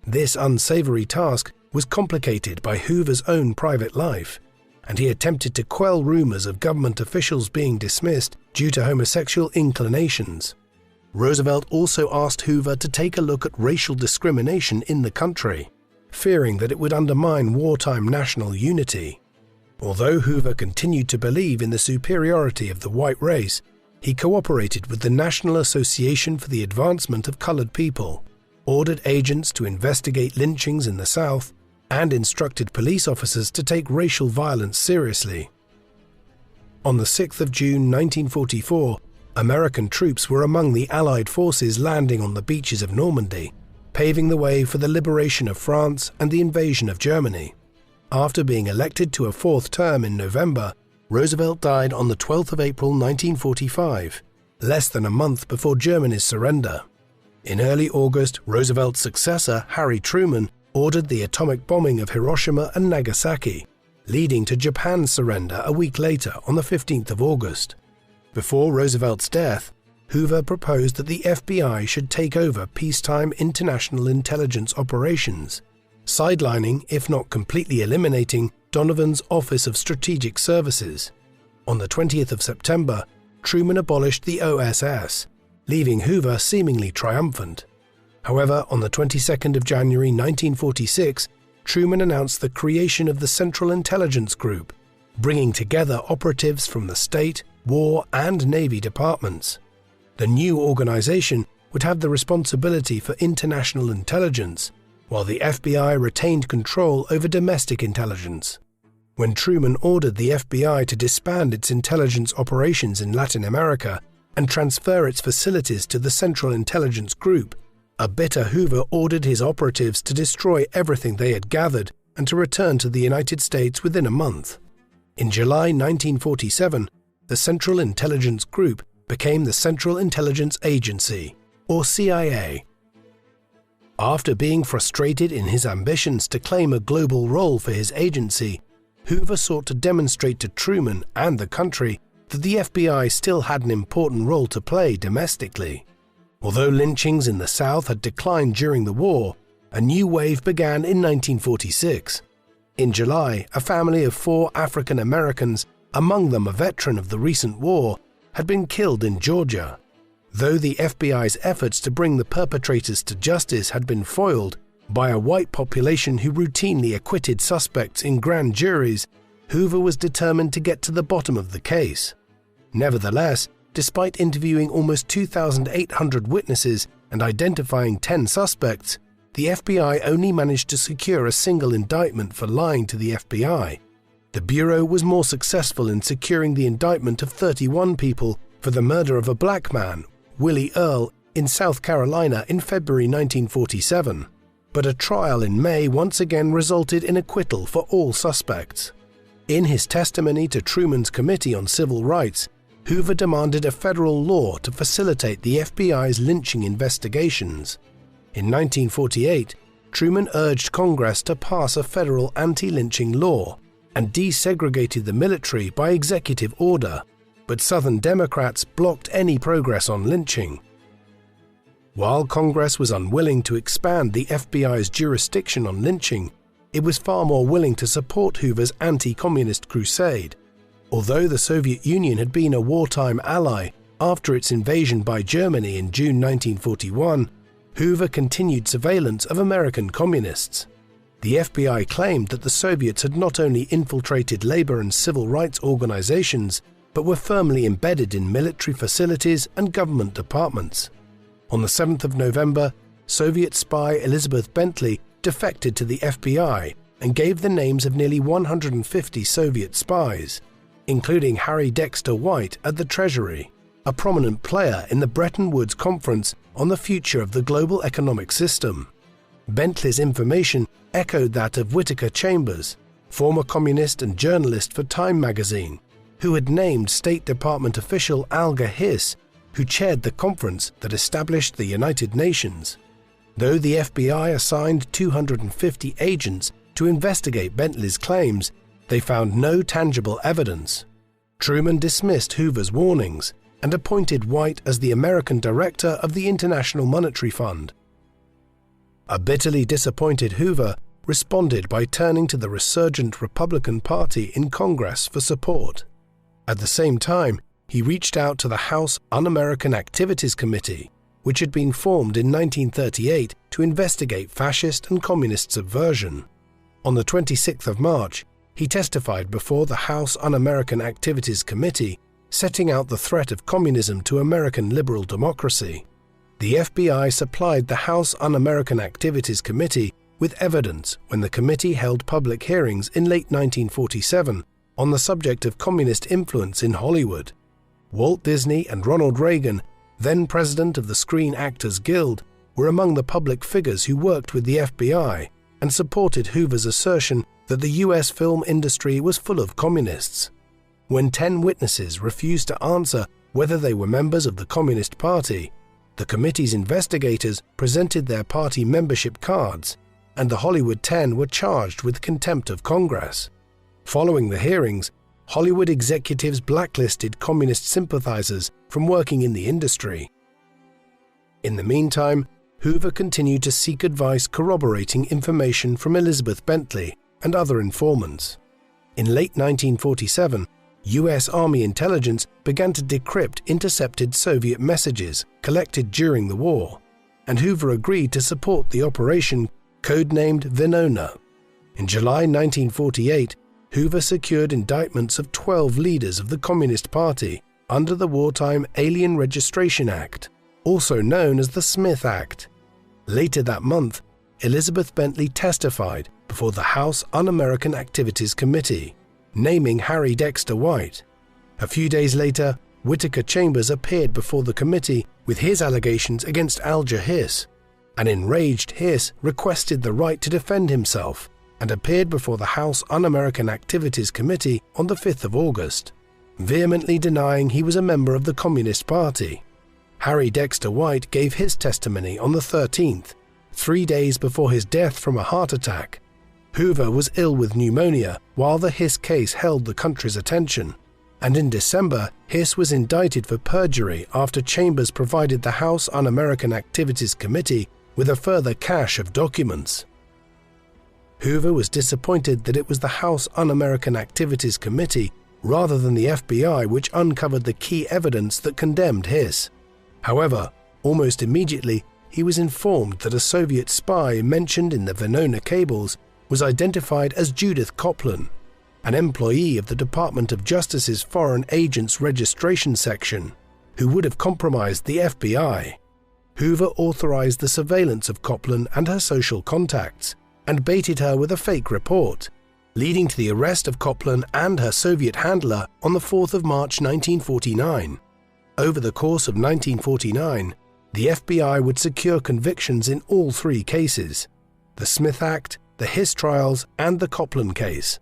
Speaker 1: This unsavory task was complicated by Hoover's own private life, and he attempted to quell rumors of government officials being dismissed due to homosexual inclinations. Roosevelt also asked Hoover to take a look at racial discrimination in the country, fearing that it would undermine wartime national unity. Although Hoover continued to believe in the superiority of the white race, he cooperated with the National Association for the Advancement of Colored People, ordered agents to investigate lynchings in the South, and instructed police officers to take racial violence seriously. On the 6th of June 1944, American troops were among the Allied forces landing on the beaches of Normandy, paving the way for the liberation of France and the invasion of Germany. After being elected to a 4th term in November, Roosevelt died on the 12th of April 1945, less than a month before Germany's surrender. In early August, Roosevelt's successor, Harry Truman, ordered the atomic bombing of Hiroshima and Nagasaki, leading to Japan's surrender a week later on the 15th of August. Before Roosevelt's death, Hoover proposed that the FBI should take over peacetime international intelligence operations, sidelining, if not completely eliminating, Donovan's Office of Strategic Services. On the 20th of September, Truman abolished the OSS, leaving Hoover seemingly triumphant. However, on the 22nd of January 1946, Truman announced the creation of the Central Intelligence Group, bringing together operatives from the State, War, and Navy departments. The new organization would have the responsibility for international intelligence, while the FBI retained control over domestic intelligence. When Truman ordered the FBI to disband its intelligence operations in Latin America and transfer its facilities to the Central Intelligence Group, a bitter Hoover ordered his operatives to destroy everything they had gathered and to return to the United States within a month. In July 1947, the Central Intelligence Group became the Central Intelligence Agency, or CIA. After being frustrated in his ambitions to claim a global role for his agency, Hoover sought to demonstrate to Truman and the country that the FBI still had an important role to play domestically. Although lynchings in the South had declined during the war, a new wave began in 1946. In July, a family of 4 African Americans, among them a veteran of the recent war, had been killed in Georgia. Though the FBI's efforts to bring the perpetrators to justice had been foiled by a white population who routinely acquitted suspects in grand juries, Hoover was determined to get to the bottom of the case. Nevertheless, despite interviewing almost 2,800 witnesses and identifying 10 suspects, the FBI only managed to secure a single indictment for lying to the FBI. The Bureau was more successful in securing the indictment of 31 people for for the murder of a black man, Willie Earl, in South Carolina in February 1947, but a trial in May once again resulted in acquittal for all suspects. In his testimony to Truman's Committee on Civil Rights, Hoover demanded a federal law to facilitate the FBI's lynching investigations. In 1948, Truman urged Congress to pass a federal anti-lynching law and desegregated the military by executive order, but Southern Democrats blocked any progress on lynching. While Congress was unwilling to expand the FBI's jurisdiction on lynching, it was far more willing to support Hoover's anti-communist crusade. Although the Soviet Union had been a wartime ally after its invasion by Germany in June 1941, Hoover continued surveillance of American communists. The FBI claimed that the Soviets had not only infiltrated labor and civil rights organizations, but were firmly embedded in military facilities and government departments. On the 7th of November, Soviet spy Elizabeth Bentley defected to the FBI and gave the names of nearly 150 Soviet spies, including Harry Dexter White at the Treasury, a prominent player in the Bretton Woods Conference on the future of the global economic system. Bentley's information echoed that of Whittaker Chambers, former communist and journalist for Time magazine, who had named State Department official Alger Hiss, who chaired the conference that established the United Nations. Though the FBI assigned 250 agents to investigate Bentley's claims, they found no tangible evidence. Truman dismissed Hoover's warnings and appointed White as the American director of the International Monetary Fund. A bitterly disappointed Hoover responded by turning to the resurgent Republican Party in Congress for support. At the same time, he reached out to the House Un-American Activities Committee, which had been formed in 1938 to investigate fascist and communist subversion. On the 26th of March, he testified before the House Un-American Activities Committee, setting out the threat of communism to American liberal democracy. The FBI supplied the House Un-American Activities Committee with evidence when the committee held public hearings in late 1947 on the subject of communist influence in Hollywood. Walt Disney and Ronald Reagan, then president of the Screen Actors Guild, were among the public figures who worked with the FBI and supported Hoover's assertion that the US film industry was full of communists. When 10 witnesses refused to answer whether they were members of the Communist Party, the committee's investigators presented their party membership cards, and the Hollywood 10 were charged with contempt of Congress. Following the hearings, Hollywood executives blacklisted communist sympathizers from working in the industry. In the meantime, Hoover continued to seek advice corroborating information from Elizabeth Bentley and other informants. In late 1947, US Army intelligence began to decrypt intercepted Soviet messages collected during the war, and Hoover agreed to support the operation codenamed Venona. In July 1948, Hoover secured indictments of 12 leaders of the Communist Party under the Wartime Alien Registration Act, also known as the Smith Act. Later that month, Elizabeth Bentley testified before the House Un-American Activities Committee, naming Harry Dexter White. A few days later, Whittaker Chambers appeared before the committee with his allegations against Alger Hiss. An enraged Hiss requested the right to defend himself and appeared before the House Un-American Activities Committee on the 5th of August, vehemently denying he was a member of the Communist Party. Harry Dexter White gave his testimony on the 13th, 3 days before his death from a heart attack. Hoover was ill with pneumonia while the Hiss case held the country's attention, and in December, Hiss was indicted for perjury after Chambers provided the House Un-American Activities Committee with a further cache of documents. Hoover was disappointed that it was the House Un-American Activities Committee rather than the FBI which uncovered the key evidence that condemned Hiss. However, almost immediately, he was informed that a Soviet spy mentioned in the Venona cables was identified as Judith Coplin, an employee of the Department of Justice's Foreign Agents Registration Section, who would have compromised the FBI. Hoover authorized the surveillance of Coplin and her social contacts, and baited her with a fake report, leading to the arrest of Coplin and her Soviet handler on the 4th of March 1949. Over the course of 1949, the FBI would secure convictions in all three cases: the Smith Act, the Hiss trials, and the Copland case.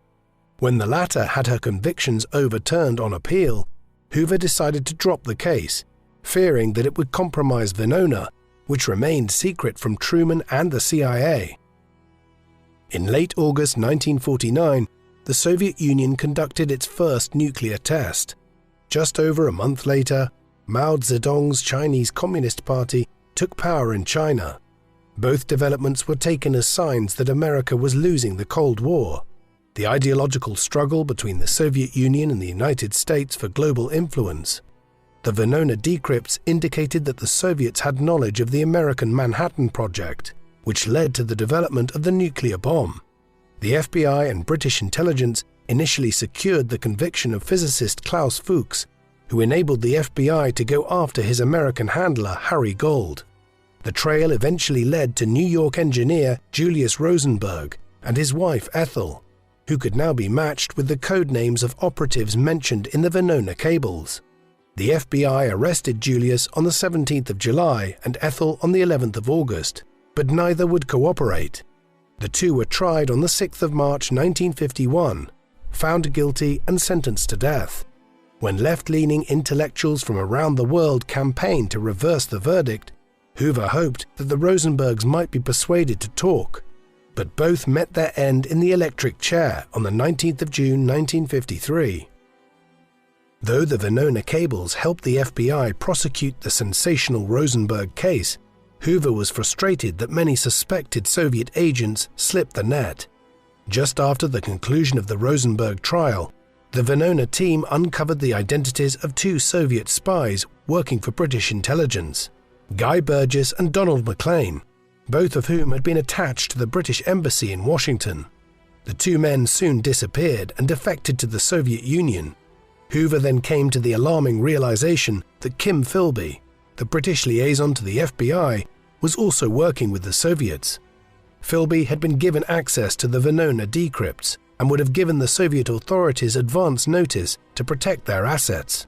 Speaker 1: When the latter had her convictions overturned on appeal, Hoover decided to drop the case, fearing that it would compromise Venona, which remained secret from Truman and the CIA. In late August 1949, the Soviet Union conducted its first nuclear test. Just over a month later, Mao Zedong's Chinese Communist Party took power in China. Both developments were taken as signs that America was losing the Cold War. The ideological struggle between the Soviet Union and the United States for global influence. The Venona decrypts indicated that the Soviets had knowledge of the American Manhattan Project, which led to the development of the nuclear bomb. The FBI and British intelligence initially secured the conviction of physicist Klaus Fuchs, who enabled the FBI to go after his American handler Harry Gold. The trail eventually led to New York engineer Julius Rosenberg and his wife Ethel, who could now be matched with the code names of operatives mentioned in the Venona cables. The FBI arrested Julius on the 17th of July and Ethel on the 11th of August, but neither would cooperate. The two were tried on the 6th of March 1951, found guilty and sentenced to death. When left-leaning intellectuals from around the world campaigned to reverse the verdict, Hoover hoped that the Rosenbergs might be persuaded to talk, but both met their end in the electric chair on the 19th of June 1953. Though the Venona cables helped the FBI prosecute the sensational Rosenberg case, Hoover was frustrated that many suspected Soviet agents slipped the net. Just after the conclusion of the Rosenberg trial, the Venona team uncovered the identities of two Soviet spies working for British intelligence, Guy Burgess and Donald McLean, both of whom had been attached to the British Embassy in Washington. The two men soon disappeared and defected to the Soviet Union. Hoover then came to the alarming realization that Kim Philby, the British liaison to the FBI, was also working with the Soviets. Philby had been given access to the Venona decrypts and would have given the Soviet authorities advance notice to protect their assets.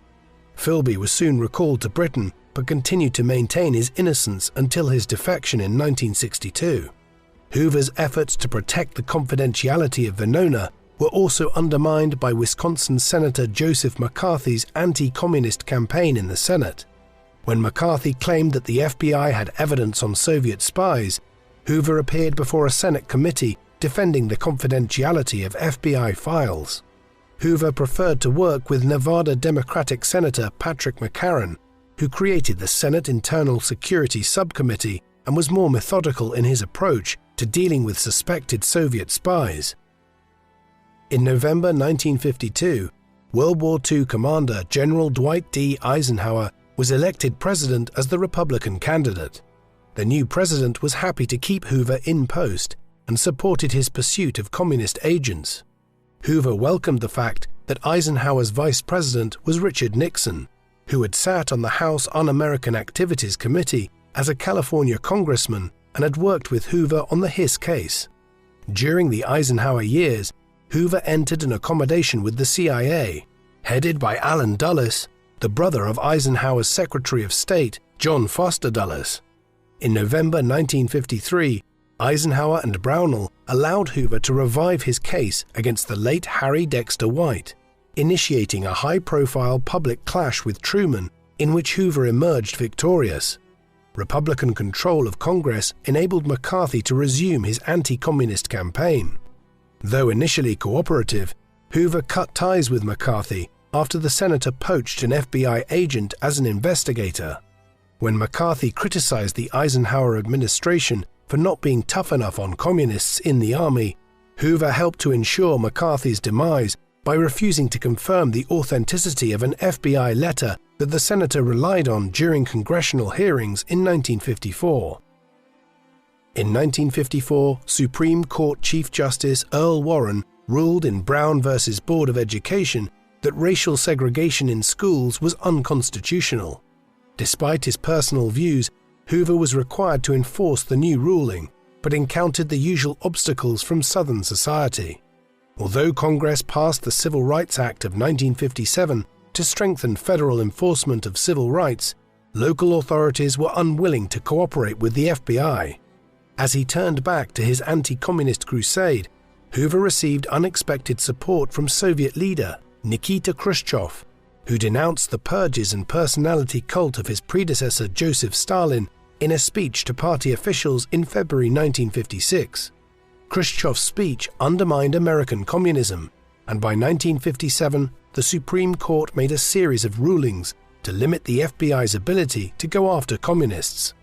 Speaker 1: Philby was soon recalled to Britain but continued to maintain his innocence until his defection in 1962. Hoover's efforts to protect the confidentiality of Venona were also undermined by Wisconsin Senator Joseph McCarthy's anti-communist campaign in the Senate. When McCarthy claimed that the FBI had evidence on Soviet spies, Hoover appeared before a Senate committee defending the confidentiality of FBI files. Hoover preferred to work with Nevada Democratic Senator Patrick McCarran, who created the Senate Internal Security Subcommittee and was more methodical in his approach to dealing with suspected Soviet spies. In November 1952, World War II Commander General Dwight D. Eisenhower was elected president as the Republican candidate. The new president was happy to keep Hoover in post and supported his pursuit of communist agents. Hoover welcomed the fact that Eisenhower's vice president was Richard Nixon, who had sat on the House Un-American Activities Committee as a California congressman and had worked with Hoover on the Hiss case. During the Eisenhower years, Hoover entered an accommodation with the CIA, headed by Allen Dulles, the brother of Eisenhower's Secretary of State, John Foster Dulles. In November 1953, Eisenhower and Brownell allowed Hoover to revive his case against the late Harry Dexter White, initiating a high-profile public clash with Truman in which Hoover emerged victorious. Republican control of Congress enabled McCarthy to resume his anti-communist campaign. Though initially cooperative, Hoover cut ties with McCarthy after the senator poached an FBI agent as an investigator. When McCarthy criticized the Eisenhower administration for not being tough enough on communists in the army, Hoover helped to ensure McCarthy's demise by refusing to confirm the authenticity of an FBI letter that the senator relied on during congressional hearings in 1954. In 1954, Supreme Court Chief Justice Earl Warren ruled in Brown v. Board of Education that racial segregation in schools was unconstitutional. Despite his personal views, Hoover was required to enforce the new ruling, but encountered the usual obstacles from Southern society. Although Congress passed the Civil Rights Act of 1957 to strengthen federal enforcement of civil rights, local authorities were unwilling to cooperate with the FBI. As he turned back to his anti-communist crusade, Hoover received unexpected support from Soviet leader Nikita Khrushchev, who denounced the purges and personality cult of his predecessor Joseph Stalin in a speech to party officials in February 1956. Khrushchev's speech undermined American communism, and by 1957 the Supreme Court made a series of rulings to limit the FBI's ability to go after communists.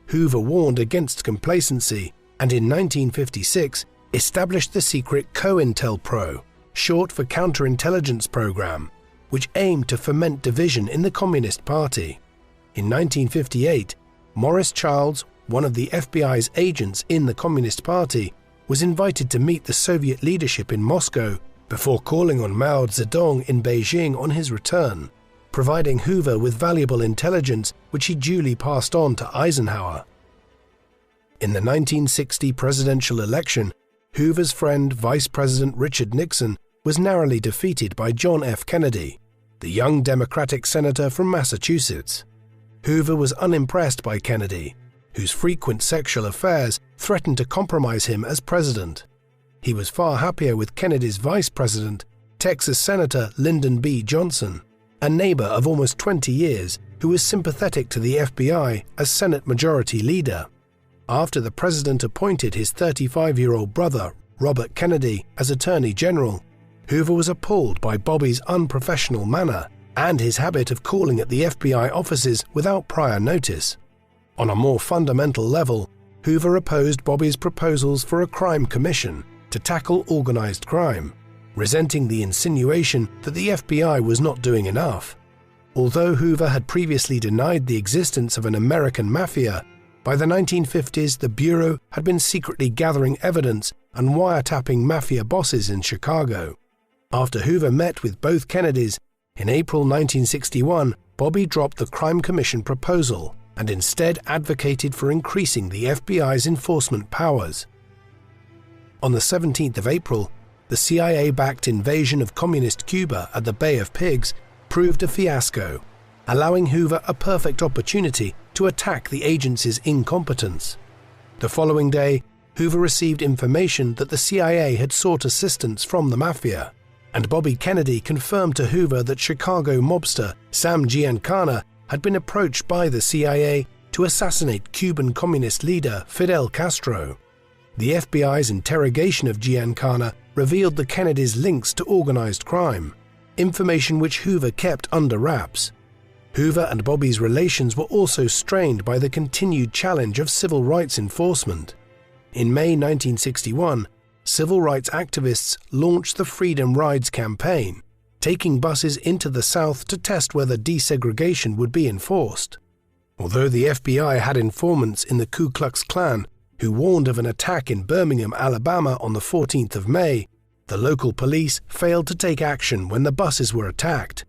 Speaker 1: Hoover warned against complacency and in 1956 established the secret COINTELPRO, short for Counterintelligence Program, which aimed to foment division in the Communist Party. In 1958, Morris Childs, one of the FBI's agents in the Communist Party, was invited to meet the Soviet leadership in Moscow before calling on Mao Zedong in Beijing on his return, providing Hoover with valuable intelligence which he duly passed on to Eisenhower. In the 1960 presidential election, Hoover's friend Vice President Richard Nixon was narrowly defeated by John F. Kennedy, the young Democratic senator from Massachusetts. Hoover was unimpressed by Kennedy, whose frequent sexual affairs threatened to compromise him as president. He was far happier with Kennedy's vice president, Texas Senator Lyndon B. Johnson, a neighbor of almost 20 years who was sympathetic to the FBI as Senate Majority Leader. After the president appointed his 35-year-old brother, Robert Kennedy, as Attorney General, Hoover was appalled by Bobby's unprofessional manner and his habit of calling at the FBI offices without prior notice. On a more fundamental level, Hoover opposed Bobby's proposals for a crime commission to tackle organized crime, resenting the insinuation that the FBI was not doing enough. Although Hoover had previously denied the existence of an American mafia, by the 1950s the Bureau had been secretly gathering evidence and wiretapping mafia bosses in Chicago. After Hoover met with both Kennedys, in April 1961, Bobby dropped the Crime Commission proposal and instead advocated for increasing the FBI's enforcement powers. On the 17th of April, the CIA-backed invasion of communist Cuba at the Bay of Pigs proved a fiasco, allowing Hoover a perfect opportunity to attack the agency's incompetence. The following day, Hoover received information that the CIA had sought assistance from the mafia, and Bobby Kennedy confirmed to Hoover that Chicago mobster Sam Giancana had been approached by the CIA to assassinate Cuban communist leader Fidel Castro. The FBI's interrogation of Giancana revealed the Kennedys' links to organized crime, information which Hoover kept under wraps. Hoover and Bobby's relations were also strained by the continued challenge of civil rights enforcement. In May 1961, civil rights activists launched the Freedom Rides campaign, taking buses into the South to test whether desegregation would be enforced. Although the FBI had informants in the Ku Klux Klan who warned of an attack in Birmingham, Alabama on the 14th of May, the local police failed to take action when the buses were attacked.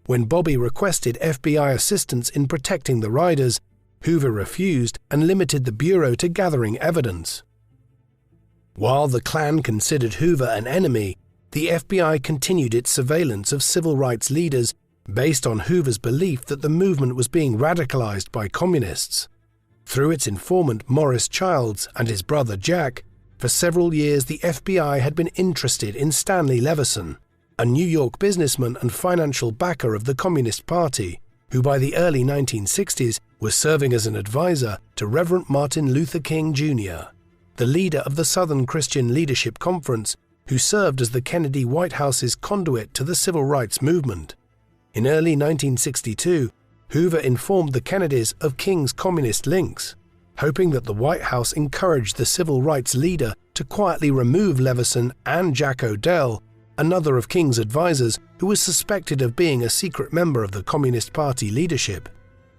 Speaker 1: When Bobby requested FBI assistance in protecting the riders, Hoover refused and limited the Bureau to gathering evidence. While the Klan considered Hoover an enemy, the FBI continued its surveillance of civil rights leaders based on Hoover's belief that the movement was being radicalized by communists. Through its informant Morris Childs and his brother Jack, for several years the FBI had been interested in Stanley Levison, a New York businessman and financial backer of the Communist Party, who by the early 1960s was serving as an advisor to Reverend Martin Luther King Jr., the leader of the Southern Christian Leadership Conference, who served as the Kennedy White House's conduit to the civil rights movement. In early 1962, Hoover informed the Kennedys of King's communist links, hoping that the White House encouraged the civil rights leader to quietly remove Levison and Jack Odell, another of King's advisors who was suspected of being a secret member of the Communist Party leadership.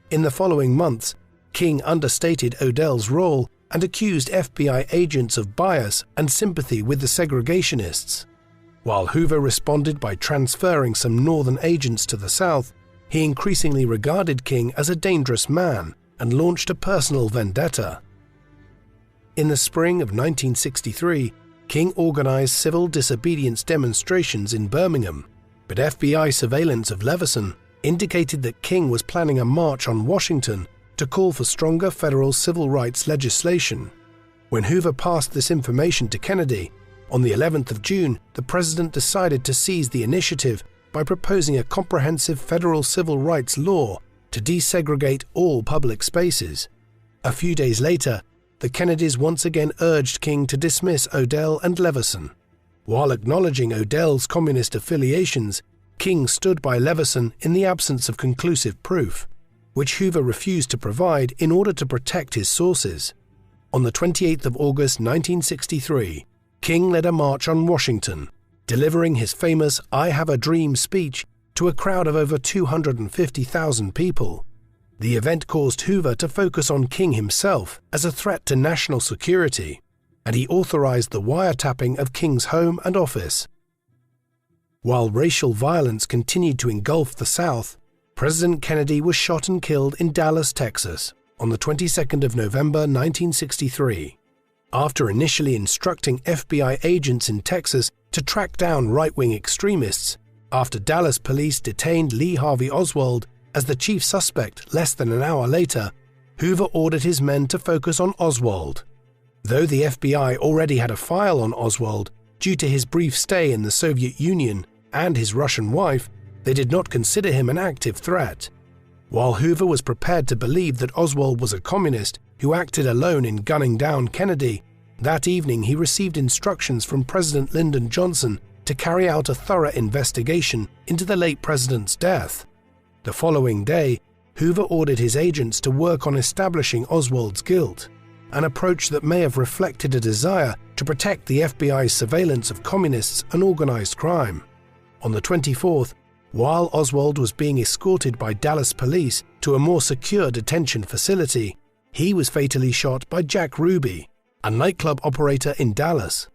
Speaker 1: In the following months, King understated Odell's role and accused FBI agents of bias and sympathy with the segregationists. While Hoover responded by transferring some northern agents to the South, he increasingly regarded King as a dangerous man and launched a personal vendetta. In the spring of 1963, King organized civil disobedience demonstrations in Birmingham but FBI surveillance of Leveson indicated that King was planning a march on Washington to call for stronger federal civil rights legislation. When Hoover passed this information to Kennedy, on the 11th of June, the president decided to seize the initiative by proposing a comprehensive federal civil rights law to desegregate all public spaces. A few days later, the Kennedys once again urged King to dismiss Odell and Leveson. While acknowledging Odell's communist affiliations, King stood by Leveson in the absence of conclusive proof, which Hoover refused to provide in order to protect his sources. On the 28th of August 1963, King led a march on Washington, delivering his famous "I Have a Dream" speech to a crowd of over 250,000 people. The event caused Hoover to focus on King himself as a threat to national security, and he authorized the wiretapping of King's home and office. While racial violence continued to engulf the South, President Kennedy was shot and killed in Dallas, Texas, on the 22nd of November 1963. After initially instructing FBI agents in Texas to track down right-wing extremists, after Dallas police detained Lee Harvey Oswald as the chief suspect less than an hour later, Hoover ordered his men to focus on Oswald. Though the FBI already had a file on Oswald due to his brief stay in the Soviet Union and his Russian wife, they did not consider him an active threat. While Hoover was prepared to believe that Oswald was a communist who acted alone in gunning down Kennedy, that evening he received instructions from President Lyndon Johnson to carry out a thorough investigation into the late president's death. The following day, Hoover ordered his agents to work on establishing Oswald's guilt, an approach that may have reflected a desire to protect the FBI's surveillance of communists and organized crime. On the 24th, while Oswald was being escorted by Dallas police to a more secure detention facility, he was fatally shot by Jack Ruby, a nightclub operator in Dallas.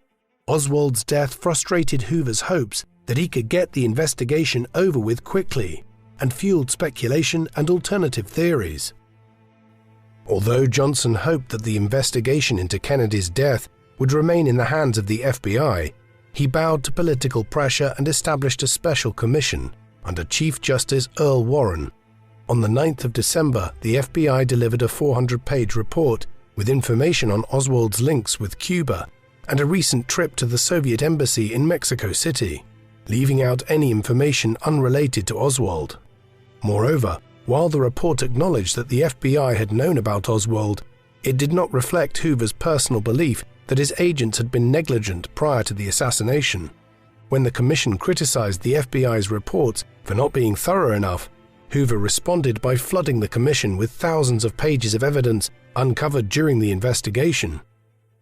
Speaker 1: Oswald's death frustrated Hoover's hopes that he could get the investigation over with quickly, and fueled speculation and alternative theories. Although Johnson hoped that the investigation into Kennedy's death would remain in the hands of the FBI, he bowed to political pressure and established a special commission under Chief Justice Earl Warren. On the 9th of December, the FBI delivered a 400-page report with information on Oswald's links with Cuba and a recent trip to the Soviet embassy in Mexico City, leaving out any information unrelated to Oswald. Moreover, while the report acknowledged that the FBI had known about Oswald, it did not reflect Hoover's personal belief that his agents had been negligent prior to the assassination. When the commission criticized the FBI's reports for not being thorough enough, Hoover responded by flooding the commission with thousands of pages of evidence uncovered during the investigation.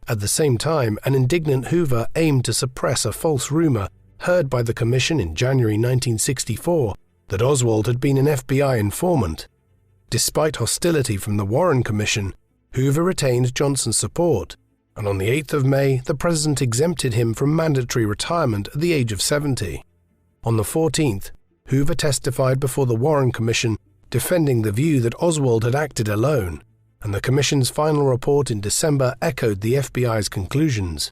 Speaker 1: At the same time, an indignant Hoover aimed to suppress a false rumor heard by the commission in January 1964 that Oswald had been an FBI informant. Despite hostility from the Warren Commission, Hoover retained Johnson's support, and on the 8th of May, the president exempted him from mandatory retirement at the age of 70. On the 14th, Hoover testified before the Warren Commission, defending the view that Oswald had acted alone, and the commission's final report in December echoed the FBI's conclusions.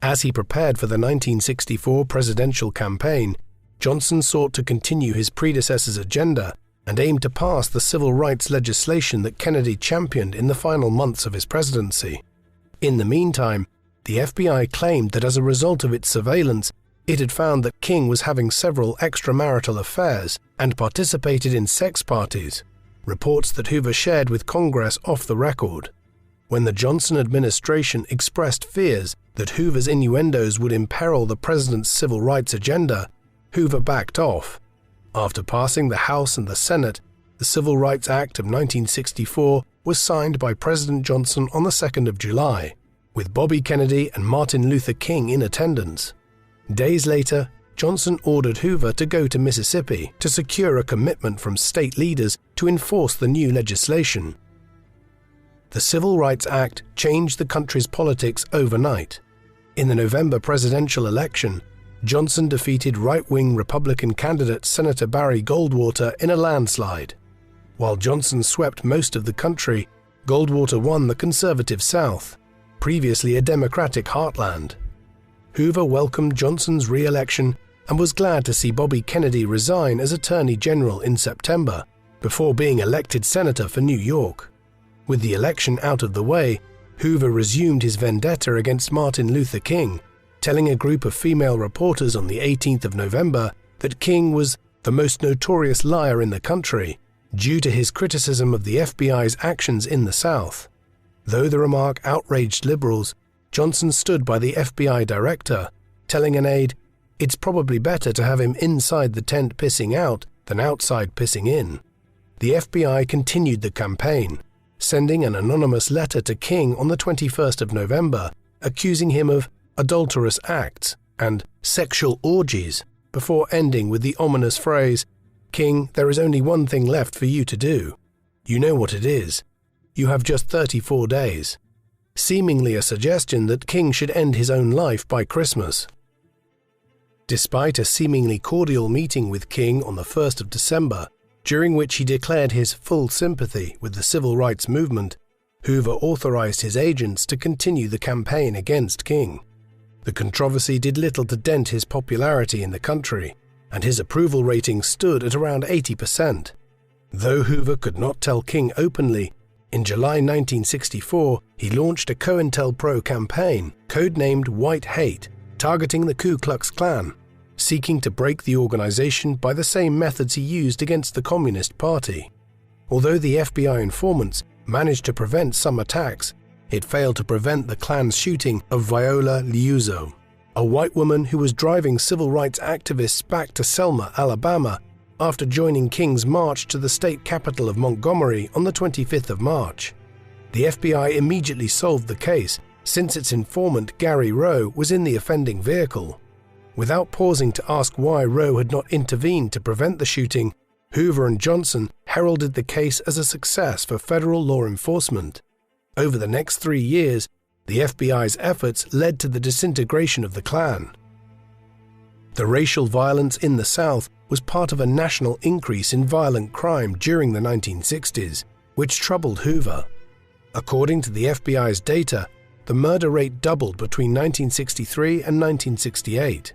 Speaker 1: As he prepared for the 1964 presidential campaign, Johnson sought to continue his predecessor's agenda and aimed to pass the civil rights legislation that Kennedy championed in the final months of his presidency. In the meantime, the FBI claimed that as a result of its surveillance, it had found that King was having several extramarital affairs and participated in sex parties, reports that Hoover shared with Congress off the record. When the Johnson administration expressed fears that Hoover's innuendos would imperil the president's civil rights agenda, Hoover backed off. After passing the House and the Senate, the Civil Rights Act of 1964 was signed by President Johnson on the 2nd of July, with Bobby Kennedy and Martin Luther King in attendance. Days later, Johnson ordered Hoover to go to Mississippi to secure a commitment from state leaders to enforce the new legislation. The Civil Rights Act changed the country's politics overnight. In the November presidential election, Johnson defeated right-wing Republican candidate Senator Barry Goldwater in a landslide. While Johnson swept most of the country, Goldwater won the conservative South, previously a Democratic heartland. Hoover welcomed Johnson's re-election and was glad to see Bobby Kennedy resign as Attorney General in September, before being elected senator for New York. With the election out of the way, Hoover resumed his vendetta against Martin Luther King, telling a group of female reporters on the 18th of November that King was the most notorious liar in the country due to his criticism of the FBI's actions in the South. Though the remark outraged liberals, Johnson stood by the FBI director, telling an aide, "It's probably better to have him inside the tent pissing out than outside pissing in." The FBI continued the campaign, sending an anonymous letter to King on the 21st of November, accusing him of adulterous acts and sexual orgies, before ending with the ominous phrase, "King, there is only one thing left for you to do. You know what it is. You have just 34 days." Seemingly a suggestion that King should end his own life by Christmas. Despite a seemingly cordial meeting with King on the 1st of December, during which he declared his full sympathy with the civil rights movement, Hoover authorized his agents to continue the campaign against King. The controversy did little to dent his popularity in the country, and his approval rating stood at around 80%. Though Hoover could not tell King openly, in July 1964 he launched a COINTELPRO campaign, codenamed White Hate, targeting the Ku Klux Klan, seeking to break the organization by the same methods he used against the Communist Party. Although the FBI informants managed to prevent some attacks, it failed to prevent the Klan's shooting of Viola Liuzzo, a white woman who was driving civil rights activists back to Selma, Alabama, after joining King's march to the state capital of Montgomery on the 25th of March. The FBI immediately solved the case, since its informant Gary Rowe was in the offending vehicle. Without pausing to ask why Rowe had not intervened to prevent the shooting, Hoover and Johnson heralded the case as a success for federal law enforcement. Over the next 3 years, the FBI's efforts led to the disintegration of the Klan. The racial violence in the South was part of a national increase in violent crime during the 1960s, which troubled Hoover. According to the FBI's data, the murder rate doubled between 1963 and 1968.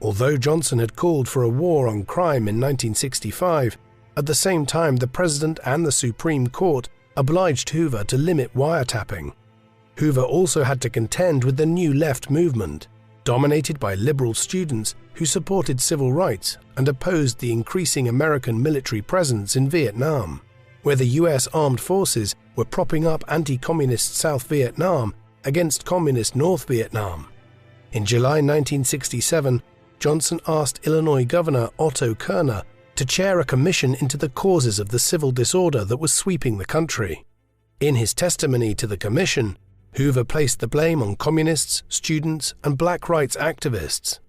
Speaker 1: Although Johnson had called for a war on crime in 1965, at the same time the President and the Supreme Court obliged Hoover to limit wiretapping. Hoover also had to contend with the New Left movement, dominated by liberal students who supported civil rights and opposed the increasing American military presence in Vietnam, where the US armed forces were propping up anti-communist South Vietnam against communist North Vietnam. In July 1967, Johnson asked Illinois Governor Otto Kerner to chair a commission into the causes of the civil disorder that was sweeping the country. In his testimony to the commission, Hoover placed the blame on communists, students, and black rights activists.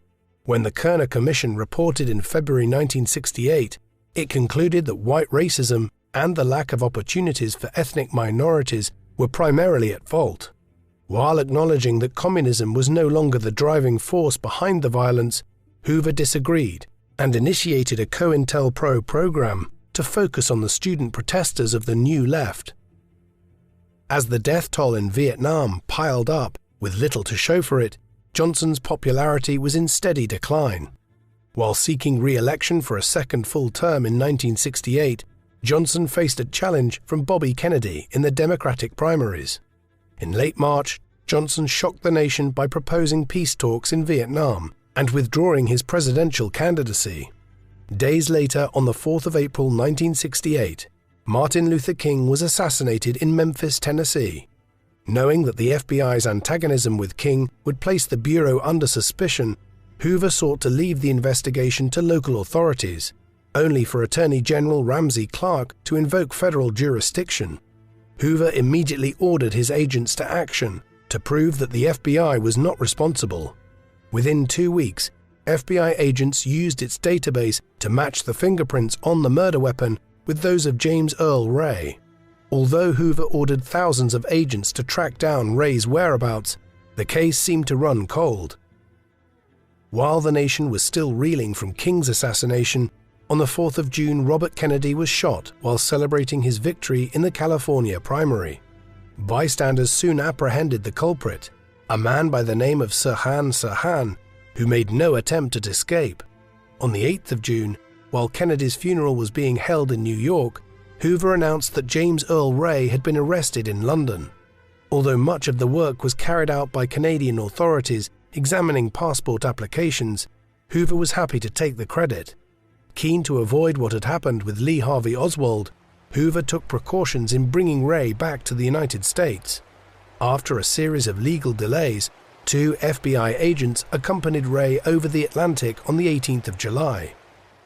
Speaker 1: When the Kerner Commission reported in February 1968, it concluded that white racism and the lack of opportunities for ethnic minorities were primarily at fault. While acknowledging that communism was no longer the driving force behind the violence, Hoover disagreed and initiated a COINTELPRO program to focus on the student protesters of the New Left. As the death toll in Vietnam piled up, with little to show for it, Johnson's popularity was in steady decline. While seeking re-election for a second full term in 1968, Johnson faced a challenge from Bobby Kennedy in the Democratic primaries. In late March, Johnson shocked the nation by proposing peace talks in Vietnam and withdrawing his presidential candidacy. Days later, on the 4th of April 1968, Martin Luther King was assassinated in Memphis, Tennessee. Knowing that the FBI's antagonism with King would place the Bureau under suspicion, Hoover sought to leave the investigation to local authorities, only for Attorney General Ramsey Clark to invoke federal jurisdiction. Hoover immediately ordered his agents to action to prove that the FBI was not responsible. Within 2 weeks, FBI agents used its database to match the fingerprints on the murder weapon with those of James Earl Ray. Although Hoover ordered thousands of agents to track down Ray's whereabouts, the case seemed to run cold. While the nation was still reeling from King's assassination, on the 4th of June, Robert Kennedy was shot while celebrating his victory in the California primary. Bystanders soon apprehended the culprit, a man by the name of Sirhan Sirhan, who made no attempt at escape. On the 8th of June, while Kennedy's funeral was being held in New York, Hoover announced that James Earl Ray had been arrested in London. Although much of the work was carried out by Canadian authorities examining passport applications, Hoover was happy to take the credit. Keen to avoid what had happened with Lee Harvey Oswald, Hoover took precautions in bringing Ray back to the United States. After a series of legal delays, 2 FBI agents accompanied Ray over the Atlantic on the 18th of July.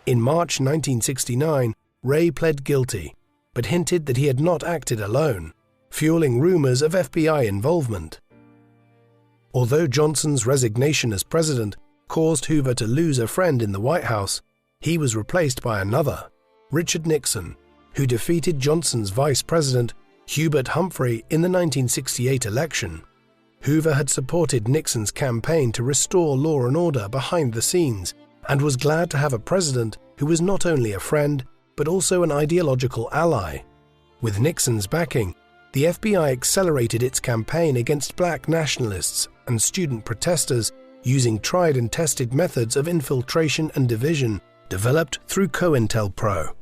Speaker 1: In March 1969, Ray pled guilty, but hinted that he had not acted alone, fueling rumors of FBI involvement. Although Johnson's resignation as president caused Hoover to lose a friend in the White House, he was replaced by another, Richard Nixon, who defeated Johnson's vice president, Hubert Humphrey, in the 1968 election. Hoover had supported Nixon's campaign to restore law and order behind the scenes and was glad to have a president who was not only a friend but also an ideological ally. With Nixon's backing, the FBI accelerated its campaign against black nationalists and student protesters using tried and tested methods of infiltration and division developed through COINTELPRO.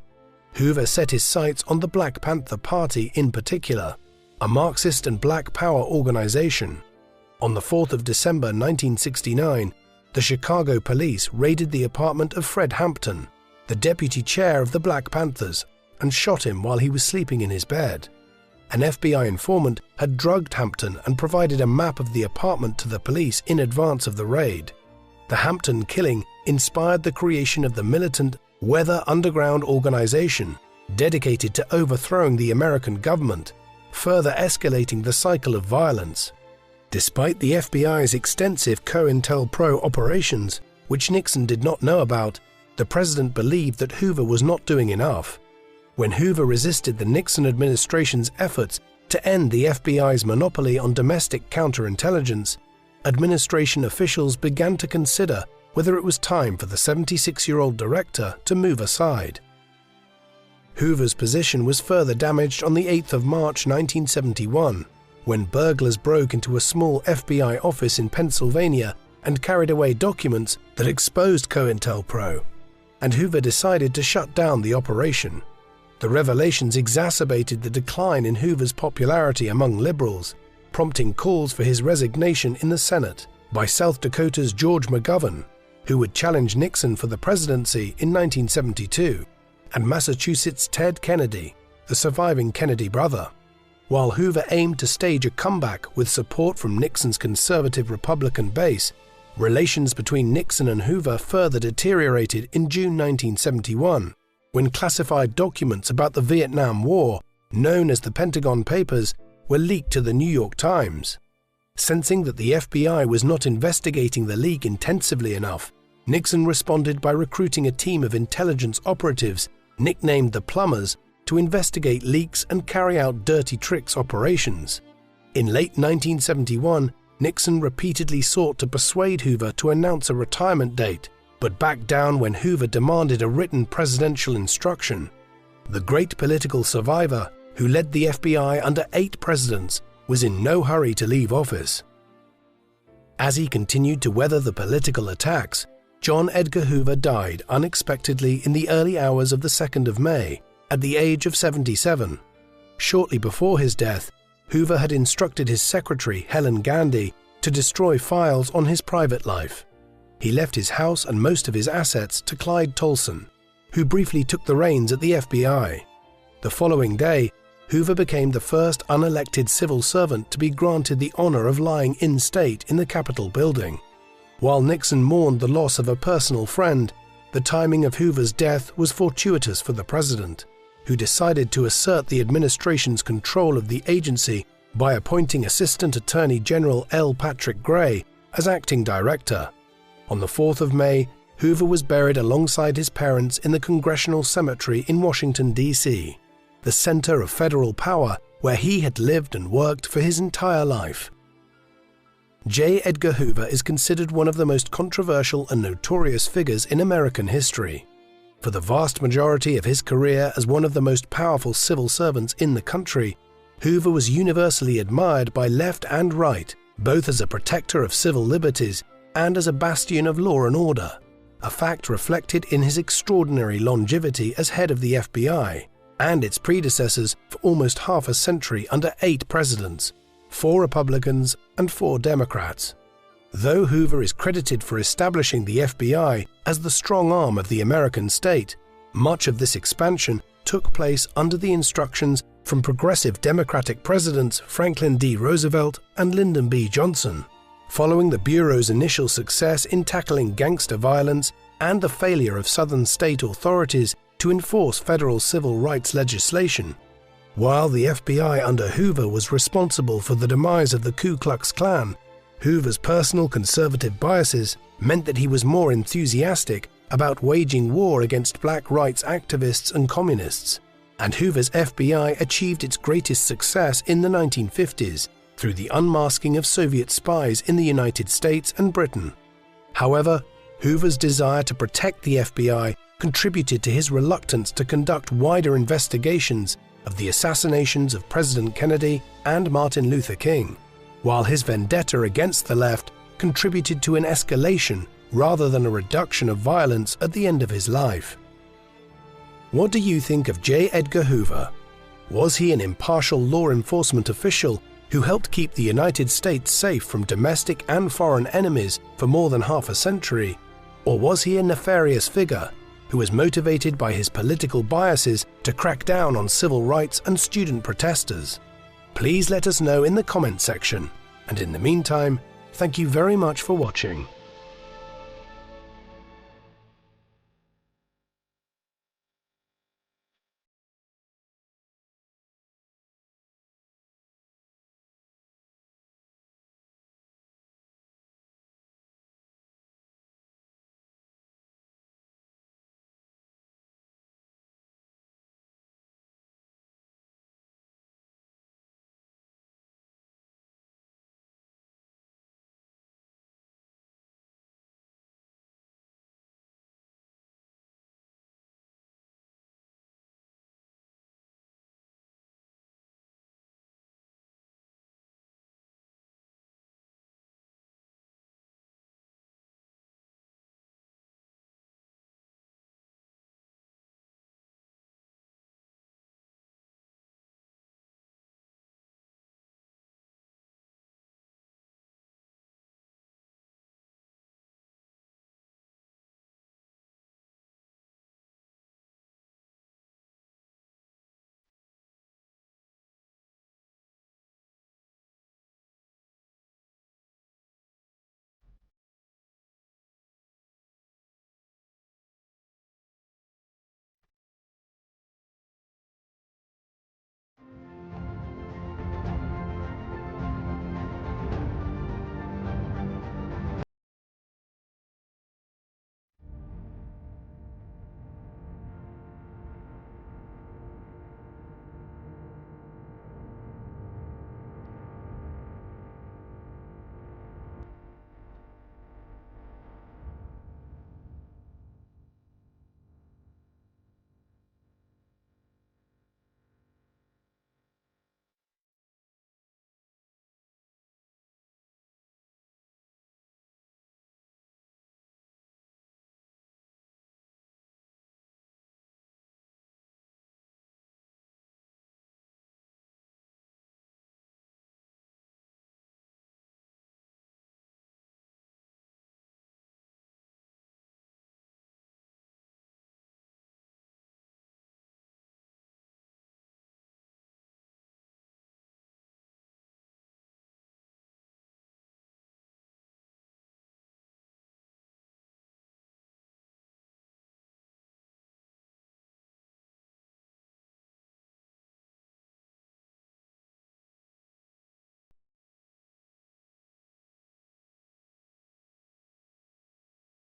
Speaker 1: Hoover set his sights on the Black Panther Party in particular, a Marxist and Black Power organization. On the 4th of December 1969, the Chicago police raided the apartment of Fred Hampton, the deputy chair of the Black Panthers, and shot him while he was sleeping in his bed. An FBI informant had drugged Hampton and provided a map of the apartment to the police in advance of the raid. The Hampton killing inspired the creation of the militant Weather Underground organization, dedicated to overthrowing the American government, further escalating the cycle of violence. Despite the FBI's extensive COINTELPRO operations, which Nixon did not know about, the president believed that Hoover was not doing enough. When Hoover resisted the Nixon administration's efforts to end the FBI's monopoly on domestic counterintelligence, administration officials began to consider whether it was time for the 76-year-old director to move aside. Hoover's position was further damaged on the 8th of March 1971, when burglars broke into a small FBI office in Pennsylvania and carried away documents that exposed COINTELPRO, and Hoover decided to shut down the operation. The revelations exacerbated the decline in Hoover's popularity among liberals, prompting calls for his resignation in the Senate by South Dakota's George McGovern, who would challenge Nixon for the presidency in 1972, and Massachusetts' Ted Kennedy, the surviving Kennedy brother. While Hoover aimed to stage a comeback with support from Nixon's conservative Republican base, relations between Nixon and Hoover further deteriorated in June 1971, when classified documents about the Vietnam War, known as the Pentagon Papers, were leaked to the New York Times. Sensing that the FBI was not investigating the leak intensively enough, Nixon responded by recruiting a team of intelligence operatives, nicknamed the Plumbers, to investigate leaks and carry out dirty tricks operations. In late 1971, Nixon repeatedly sought to persuade Hoover to announce a retirement date, but backed down when Hoover demanded a written presidential instruction. The great political survivor, who led the FBI under 8 presidents, was in no hurry to leave office. As he continued to weather the political attacks, John Edgar Hoover died unexpectedly in the early hours of the 2nd of May, at the age of 77. Shortly before his death, Hoover had instructed his secretary, Helen Gandy, to destroy files on his private life. He left his house and most of his assets to Clyde Tolson, who briefly took the reins at the FBI. The following day, Hoover became the first unelected civil servant to be granted the honor of lying in state in the Capitol building. While Nixon mourned the loss of a personal friend, the timing of Hoover's death was fortuitous for the president, who decided to assert the administration's control of the agency by appointing Assistant Attorney General L. Patrick Gray as acting director. On the 4th of May, Hoover was buried alongside his parents in the Congressional Cemetery in Washington, D.C., the center of federal power where he had lived and worked for his entire life. J. Edgar Hoover is considered one of the most controversial and notorious figures in American history. For the vast majority of his career as one of the most powerful civil servants in the country, Hoover was universally admired by left and right, both as a protector of civil liberties and as a bastion of law and order. a fact reflected in his extraordinary longevity as head of the FBI and its predecessors for almost half a century under 8 presidents, 4 Republicans and 4 Democrats. Though Hoover is credited for establishing the FBI as the strong arm of the American state, much of this expansion took place under the instructions from progressive Democratic presidents Franklin D. Roosevelt and Lyndon B. Johnson. Following the Bureau's initial success in tackling gangster violence and the failure of Southern state authorities to enforce federal civil rights legislation, while the FBI under Hoover was responsible for the demise of the Ku Klux Klan, Hoover's personal conservative biases meant that he was more enthusiastic about waging war against black rights activists and communists, and Hoover's FBI achieved its greatest success in the 1950s through the unmasking of Soviet spies in the United States and Britain. However, Hoover's desire to protect the FBI contributed to his reluctance to conduct wider investigations of the assassinations of President Kennedy and Martin Luther King, while his vendetta against the left contributed to an escalation rather than a reduction of violence at the end of his life. What do you think of J. Edgar Hoover? Was he an impartial law enforcement official who helped keep the United States safe from domestic and foreign enemies for more than half a century? Or was he a nefarious figure who was motivated by his political biases to crack down on civil rights and student protesters? Please let us know in the comment section, and in the meantime, thank you very much for watching.